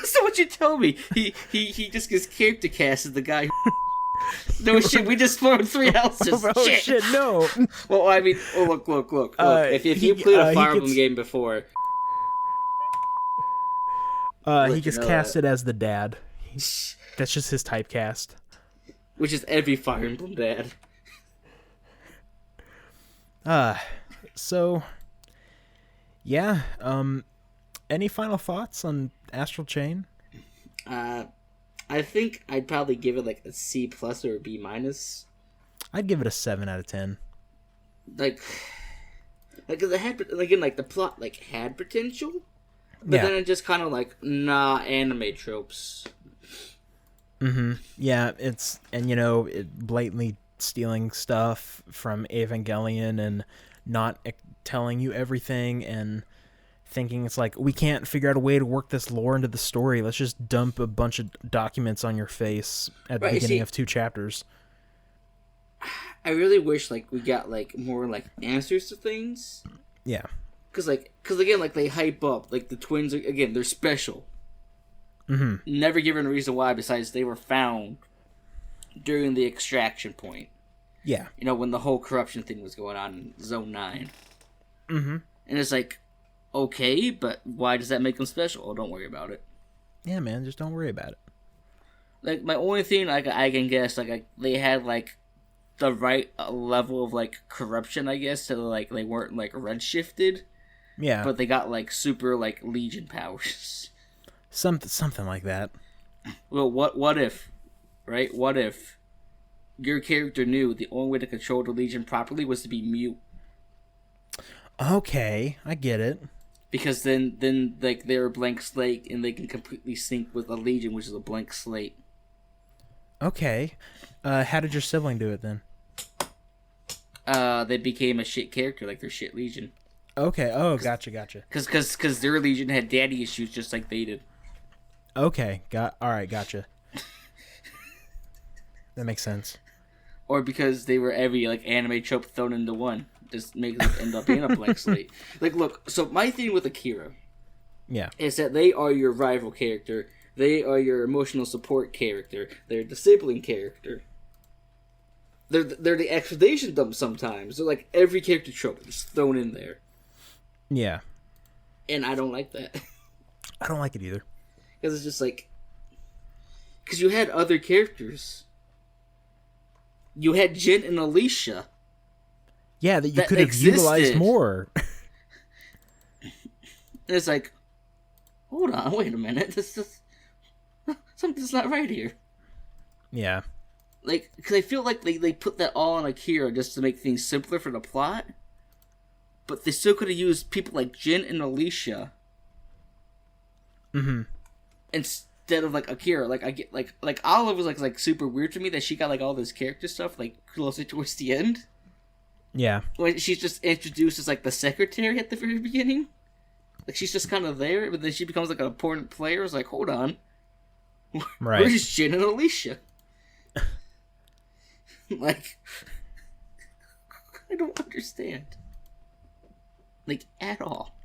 So what you tell me? He just gets character cast as the guy. No shit, we just formed 3 houses. Oh shit, no. Well, I mean, look. If you played a Fire Emblem game before. He gets casted as the dad. That's just his typecast. Which is every Fire Emblem dad. So, yeah. Any final thoughts on Astral Chain? I think I'd probably give it like a C+ or a B-. I'd give it a 7 out of 10. Like, cause it had, again, like the plot like had potential. But then it just kind of like, anime tropes. Mm-hmm. Yeah, it blatantly stealing stuff from Evangelion and not telling you everything and thinking it's like, we can't figure out a way to work this lore into the story. Let's just dump a bunch of documents on your face at the beginning of 2 chapters. I really wish like we got like more like answers to things. Yeah. Cause again, like they hype up like the twins again. They're special. Mm-hmm. Never given a reason why besides they were found during the extraction point. Yeah. When the whole corruption thing was going on in Zone 9. Mm-hmm. And it's like, okay, but why does that make them special? Oh, don't worry about it. Yeah, man, just don't worry about it. Like my only thing I can guess like they had like the right level of like corruption, I guess, so like they weren't like redshifted. Yeah. But they got like super like Legion powers. Something like that. Well, what if, right? What if your character knew the only way to control the Legion properly was to be mute? Okay, I get it. Because then like they're a blank slate and they can completely sync with a Legion, which is a blank slate. Okay. How did your sibling do it then? they became a shit character, like their shit Legion. Okay. Oh, gotcha. Because their Legion had daddy issues just like they did. Okay. All right. Gotcha. That makes sense. Or because they were every like anime trope thrown into one, just make them end up being a blank slate. Like, look. So my thing with Akira, is that they are your rival character. They are your emotional support character. They're the sibling character. They're the explanation dump sometimes. They're like every character trope is thrown in there. Yeah. And I don't like that. I don't like it either. Because it's just like... Because you had other characters. You had Jin and Alicia. Yeah, that you could have utilized more. And it's like, hold on, wait a minute. Something's not right here. Yeah. Like, because I feel like they put that all on Akira just to make things simpler for the plot. But they still could have used people like Jin and Alicia. Mm-hmm. Instead of, like, Akira. Like, I get, like Olive was, like super weird to me that she got, like, all this character stuff, like, closer towards the end. Yeah. When she's just introduced as, like, the secretary at the very beginning. Like, she's just kind of there, but then she becomes, like, an important player. It's like, hold on. Right. Where's Jin and Alicia? Like, I don't understand. Like, at all.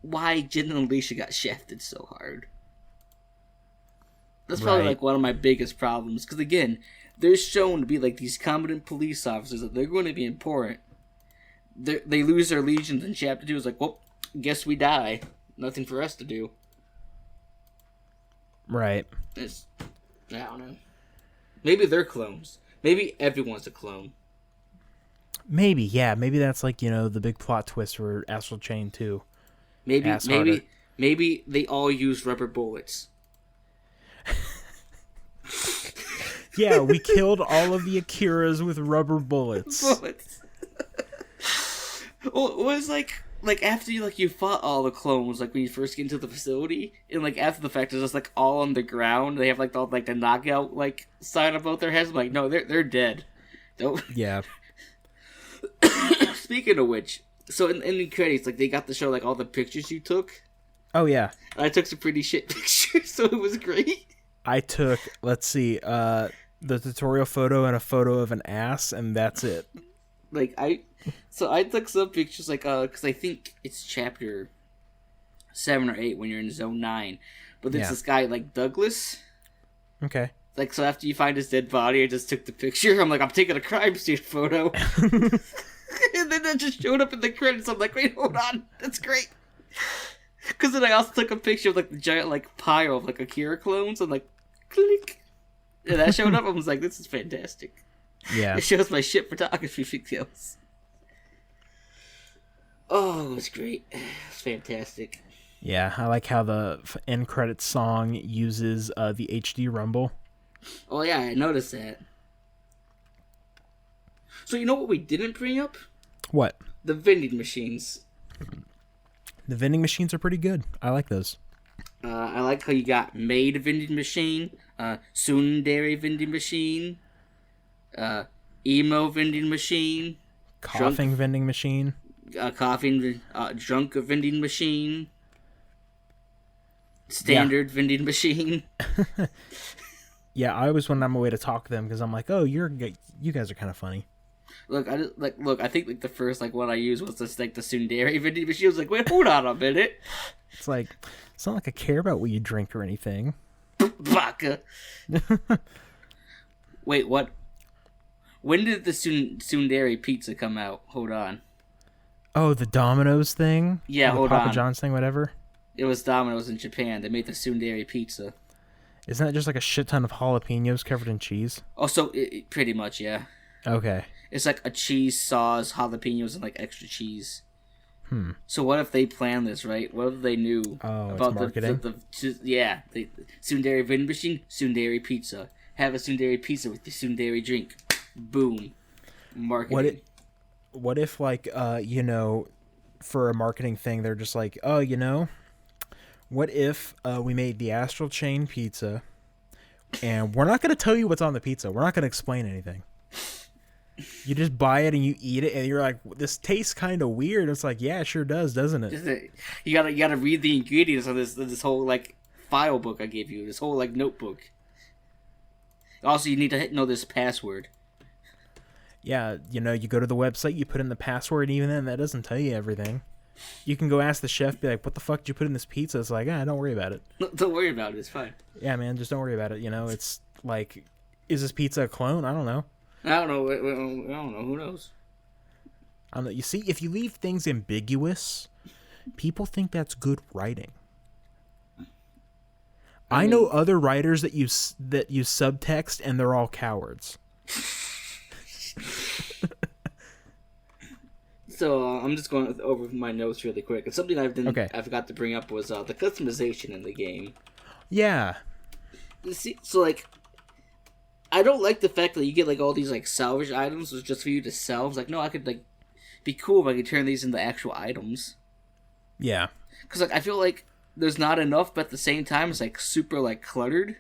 Why Jin and Alicia got shafted so hard. That's probably, like, one of my biggest problems. Because, again, they're shown to be, like, these competent police officers that they're going to be important. They lose their legions in Chapter 2. It's like, well, guess we die. Nothing for us to do. Right. I don't know. Maybe they're clones. Maybe everyone's a clone. Maybe, yeah. Maybe that's like, the big plot twist for Astral Chain 2. Maybe they all use rubber bullets. Yeah, we killed all of the Akiras with rubber bullets. Well, it was like after you fought all the clones, like when you first get into the facility, and like after the fact, it's just like all on the ground. They have like all like the knockout like sign above their heads. I'm like, no, they're dead. Don't. Yeah. Speaking of which, so in the credits, like they got to show like all the pictures you took. Oh yeah. And I took some pretty shit pictures, so it was great. I took, let's see, the tutorial photo and a photo of an ass, and that's it. Like I took some pictures, like because I think it's chapter 7 or 8 when you're in Zone 9, but there's this guy like Douglas. Okay. Like, so after you find his dead body, I just took the picture. I'm like, I'm taking a crime scene photo. And then that just showed up in the credits. I'm like, wait, hold on, that's great. Because then I also took a picture of like the giant like pile of like Akira clones. And like, click, and that showed up. I was like, this is fantastic. Yeah. It shows my shit photography skills. Oh, it was great. It's fantastic. Yeah, I like how the end credits song uses the HD rumble. Oh yeah, I noticed that. So you know what we didn't bring up? What? The vending machines. The vending machines are pretty good. I like those. I like how you got maid vending machine, tsundere vending machine, emo vending machine, coughing vending machine, drunk vending machine, standard vending machine. Yeah, I always when I'm away to talk to them because I'm like, oh, you guys are kind of funny. Look, I think like the first like one I used was just like the tsundere vending machine. I was like, wait, hold on a minute. It's like it's not like I care about what you drink or anything. Vodka. Wait, what? When did the tsundere pizza come out? Hold on. Oh, the Domino's thing? Yeah, the hold Papa on. John's thing, whatever? It was Domino's in Japan. They made the tsundere pizza. Isn't that just like a shit ton of jalapenos covered in cheese? Oh, so pretty much, yeah. Okay. It's like a cheese sauce, jalapenos, and like extra cheese. So what if they planned this, right? What if they knew about marketing? the tsundere vending machine, tsundere pizza. Have a tsundere pizza with the tsundere drink. Boom. Marketing. What if like for a marketing thing they're just like, oh, what if we made the Astral Chain pizza and we're not going to tell you what's on the pizza. We're not going to explain anything. You just buy it and you eat it, and you're like, "This tastes kind of weird." It's like, yeah, it sure does, doesn't it? You gotta read the ingredients of this whole like file book I gave you. This whole like notebook. Also, you need to know this password. Yeah, you go to the website, you put in the password, and even then, that doesn't tell you everything. You can go ask the chef, be like, "What the fuck did you put in this pizza?" It's like, don't worry about it. Don't worry about it. It's fine. Yeah, man, just don't worry about it. It's like, is this pizza a clone? I don't know. I don't know. I don't know. Who knows? I don't know. You see, if you leave things ambiguous, people think that's good writing. I know other writers that use subtext, and they're all cowards. So I'm just going over my notes really quick. And something I forgot to bring up was the customization in the game. Yeah. See, so like, I don't like the fact that you get like all these like salvage items just for you to sell. It's like, no, I could like be cool if I could turn these into actual items. Yeah. Because like I feel like there's not enough, but at the same time it's like super like cluttered.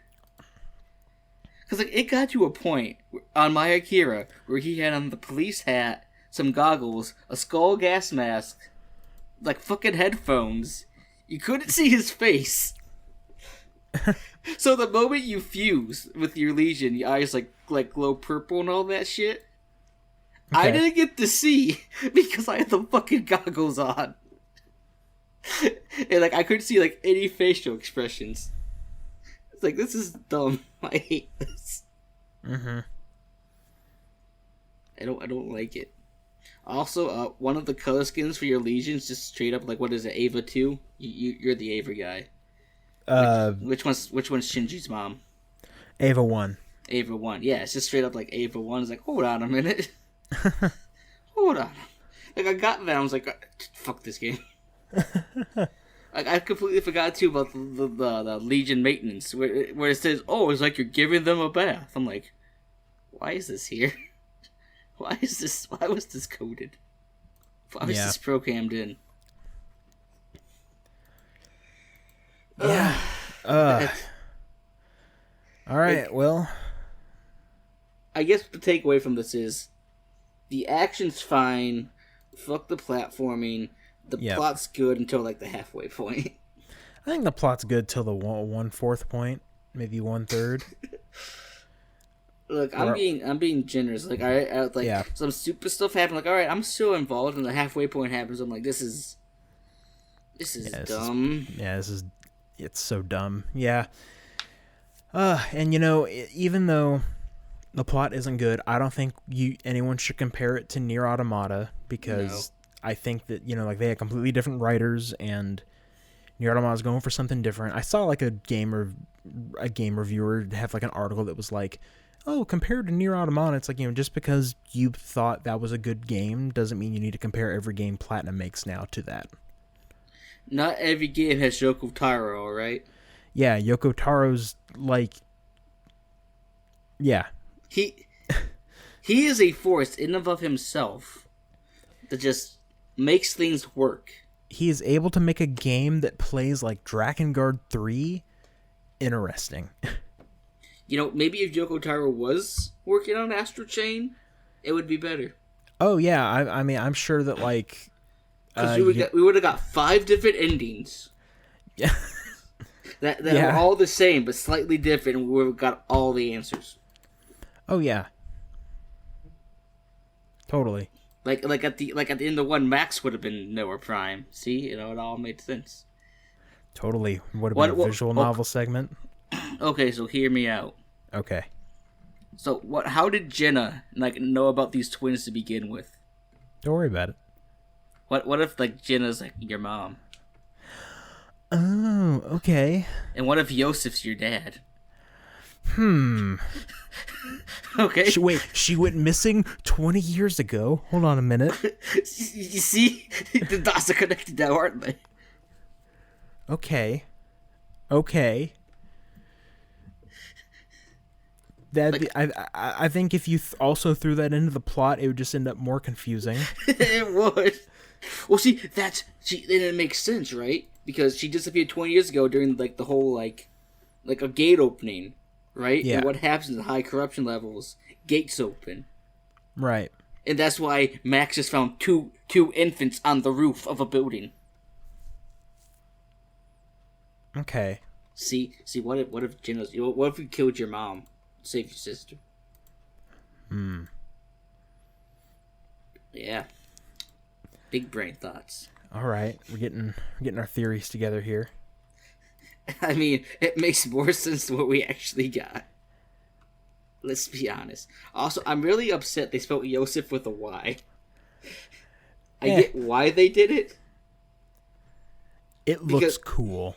Because like it got to a point on my Akira where he had on the police hat, some goggles, a skull gas mask, like fucking headphones. You couldn't see his face. So the moment you fuse with your Legion, your eyes like glow purple and all that shit. Okay. I didn't get to see because I had the fucking goggles on. And like I couldn't see like any facial expressions. It's like, this is dumb. I hate this. Mm-hmm. I don't like it. Also, one of the color skins for your Legions just straight up like, what is it, Ava 2? You're the Ava guy. Which one's Shinji's mom? Ava 1. Ava 1. Yeah, it's just straight up like Ava 1. It's like, hold on a minute. Hold on. Like I got that, I was like, fuck this game. Like I completely forgot too about the Legion maintenance where it says, oh, it's like you're giving them a bath. I'm like, why is this here? Why was this coded? Why was this programmed in? Yeah. All right, well, I guess the takeaway from this is the action's fine. Fuck the platforming. The plot's good until like the halfway point. I think the plot's good till the 1/4 point, maybe 1/3. Look, I'm being generous. Like, some super stuff happened. Like, all right, I'm still involved, and the halfway point happens. I'm like, this is dumb. It's so dumb. Yeah. And even though the plot isn't good, I don't think anyone should compare it to Nier Automata because I think that like they had completely different writers, and Nier Automata's going for something different. I saw like a game reviewer have like an article that was like, oh, compared to Nier Automata, it's like, just because you thought that was a good game doesn't mean you need to compare every game Platinum makes now to that. Not every game has Yoko Taro, alright? Yeah, Yoko Taro's like... Yeah. He is a force in and of himself that just makes things work. He is able to make a game that plays like Drakengard 3 interesting. Maybe if Yoko Taro was working on Astral Chain, it would be better. Oh, yeah. I mean, I'm sure that, like... Because we would have got 5 different endings. Yeah. that are all the same, but slightly different, and we would have got all the answers. Oh, yeah. Totally. Like at the end of 1, Max would have been Noah Prime. See? it all made sense. Totally. Would have been a visual novel segment. Okay, so hear me out. Okay. So how did Jenna know about these twins to begin with? Don't worry about it. What if Jenna's your mom? Oh, okay. And what if Yoseph's your dad? Okay. She went missing 20 years ago. Hold on a minute. You see? The dots are connected now, aren't they? Okay. I think if you also threw that into the plot, it would just end up more confusing. It would. Well, see, then it makes sense, right? Because she disappeared 20 years ago during the whole a gate opening, right? Yeah. And what happens at high corruption levels? Gates open. Right. And that's why Max just found two infants on the roof of a building. Okay. See, what if Jenna's... What if you killed your mom? Save your sister. Yeah. Big brain thoughts. All right, we're getting our theories together here. I mean, it makes more sense than what we actually got. Let's be honest. Also, I'm really upset they spelled Yoseph with a Y. I get why they did it. It looks cool.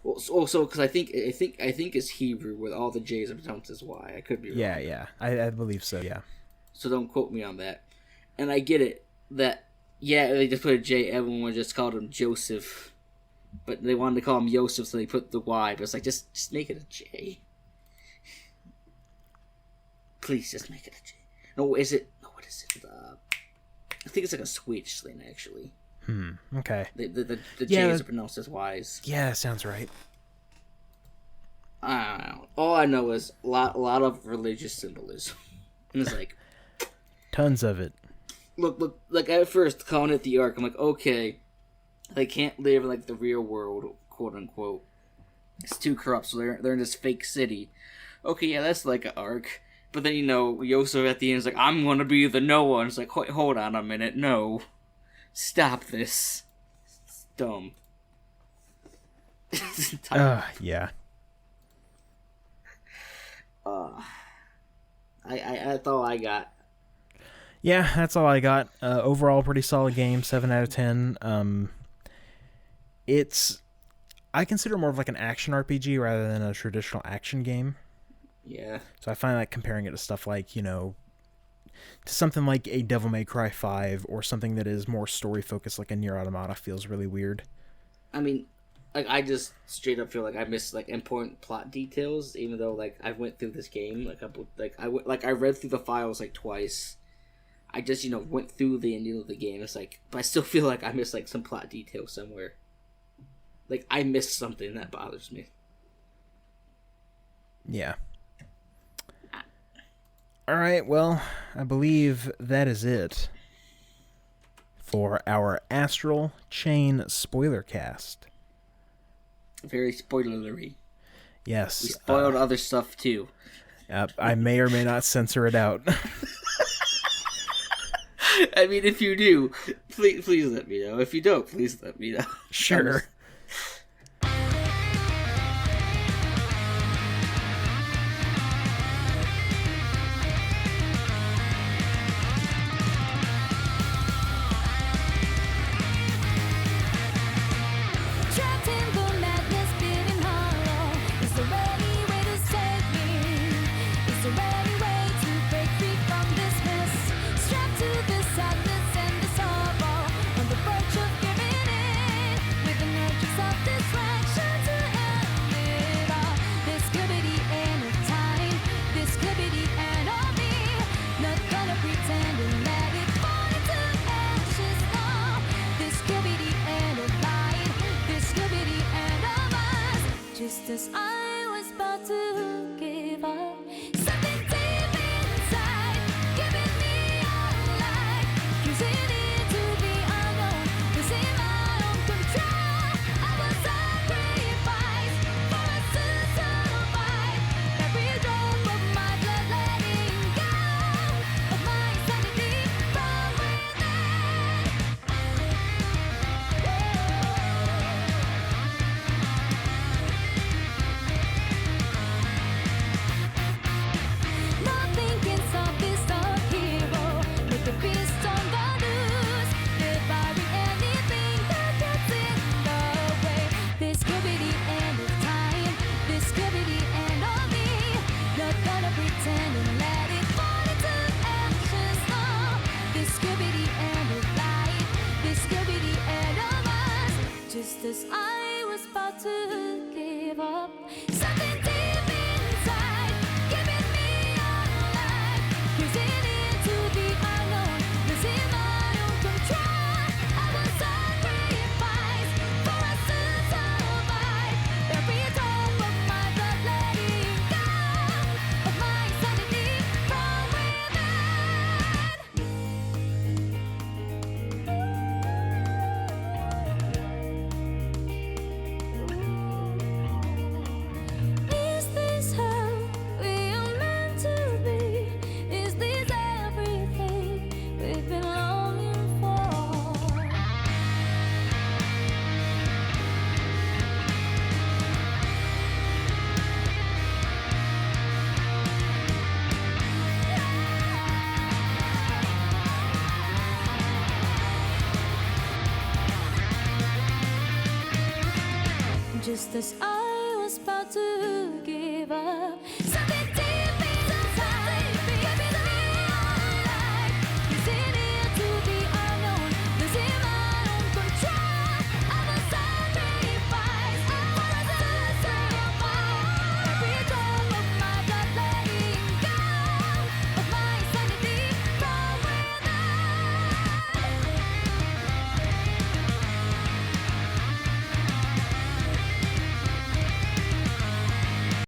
Well, also because I think it's Hebrew with all the J's and pronounced as Y. I could be wrong. Yeah. I believe so. Yeah. So don't quote me on that. And I get it that they just put a J. Everyone just called him Joseph, but they wanted to call him Yosef, so they put the Y. But it's like just make it a J. Please just make it a J. No, is it? No, what is it? I think it's like a Swedish thing, actually. Okay. The J's are pronounced as Y's. Yeah, sounds right. I don't know. All I know is a lot of religious symbolism. And it's like... Tons of it. Look, like at first, calling it the Ark, I'm like, okay, they can't live in like the real world, quote unquote. It's too corrupt, so they're in this fake city. Okay, yeah, that's like an Ark. But then, Yosef at the end is like, I'm gonna be the Noah. And it's like, hold on a minute, no. Stop this. It's dumb. Yeah. That's all I got. Yeah, that's all I got. Overall, pretty solid game, 7 out of 10. I consider more of like an action RPG rather than a traditional action game. Yeah. So I find like comparing it to stuff like, to something like a Devil May Cry 5 or something that is more story focused like a Nier Automata feels really weird. I mean, like I just straight up feel like I missed like important plot details, even though like I went through this game I read through the files like twice. I just went through the ending of the game. It's like, but I still feel like I missed like some plot detail somewhere. Like I missed something that bothers me. Yeah. All right, well, I believe that is it for our Astral Chain Spoilercast. Very spoilery. Yes. We spoiled other stuff, too. I may or may not censor it out. I mean, if you do, please let me know. If you don't, please let me know. Sure. As I was about to give up, something deep inside, giving me all life, choosing into the unknown, losing my own control. I was sacrificed for us to survive. Every drop of my blood letting go of my sanity from within. Nothing can stop this dark hero. Let the beast on the loose. Devouring anything that gets in the way. This could be the end of time. This could be the end of me. Not gonna pretend and let it fall into ashes. No, this could be the end of life. This could be the end of us. Just as I was about to give up, something deep inside, giving me all life, cruising into the unknown, losing my own control. I was sacrificed for us to survive. Every drop of my blood letting go of my sanity from within. just as I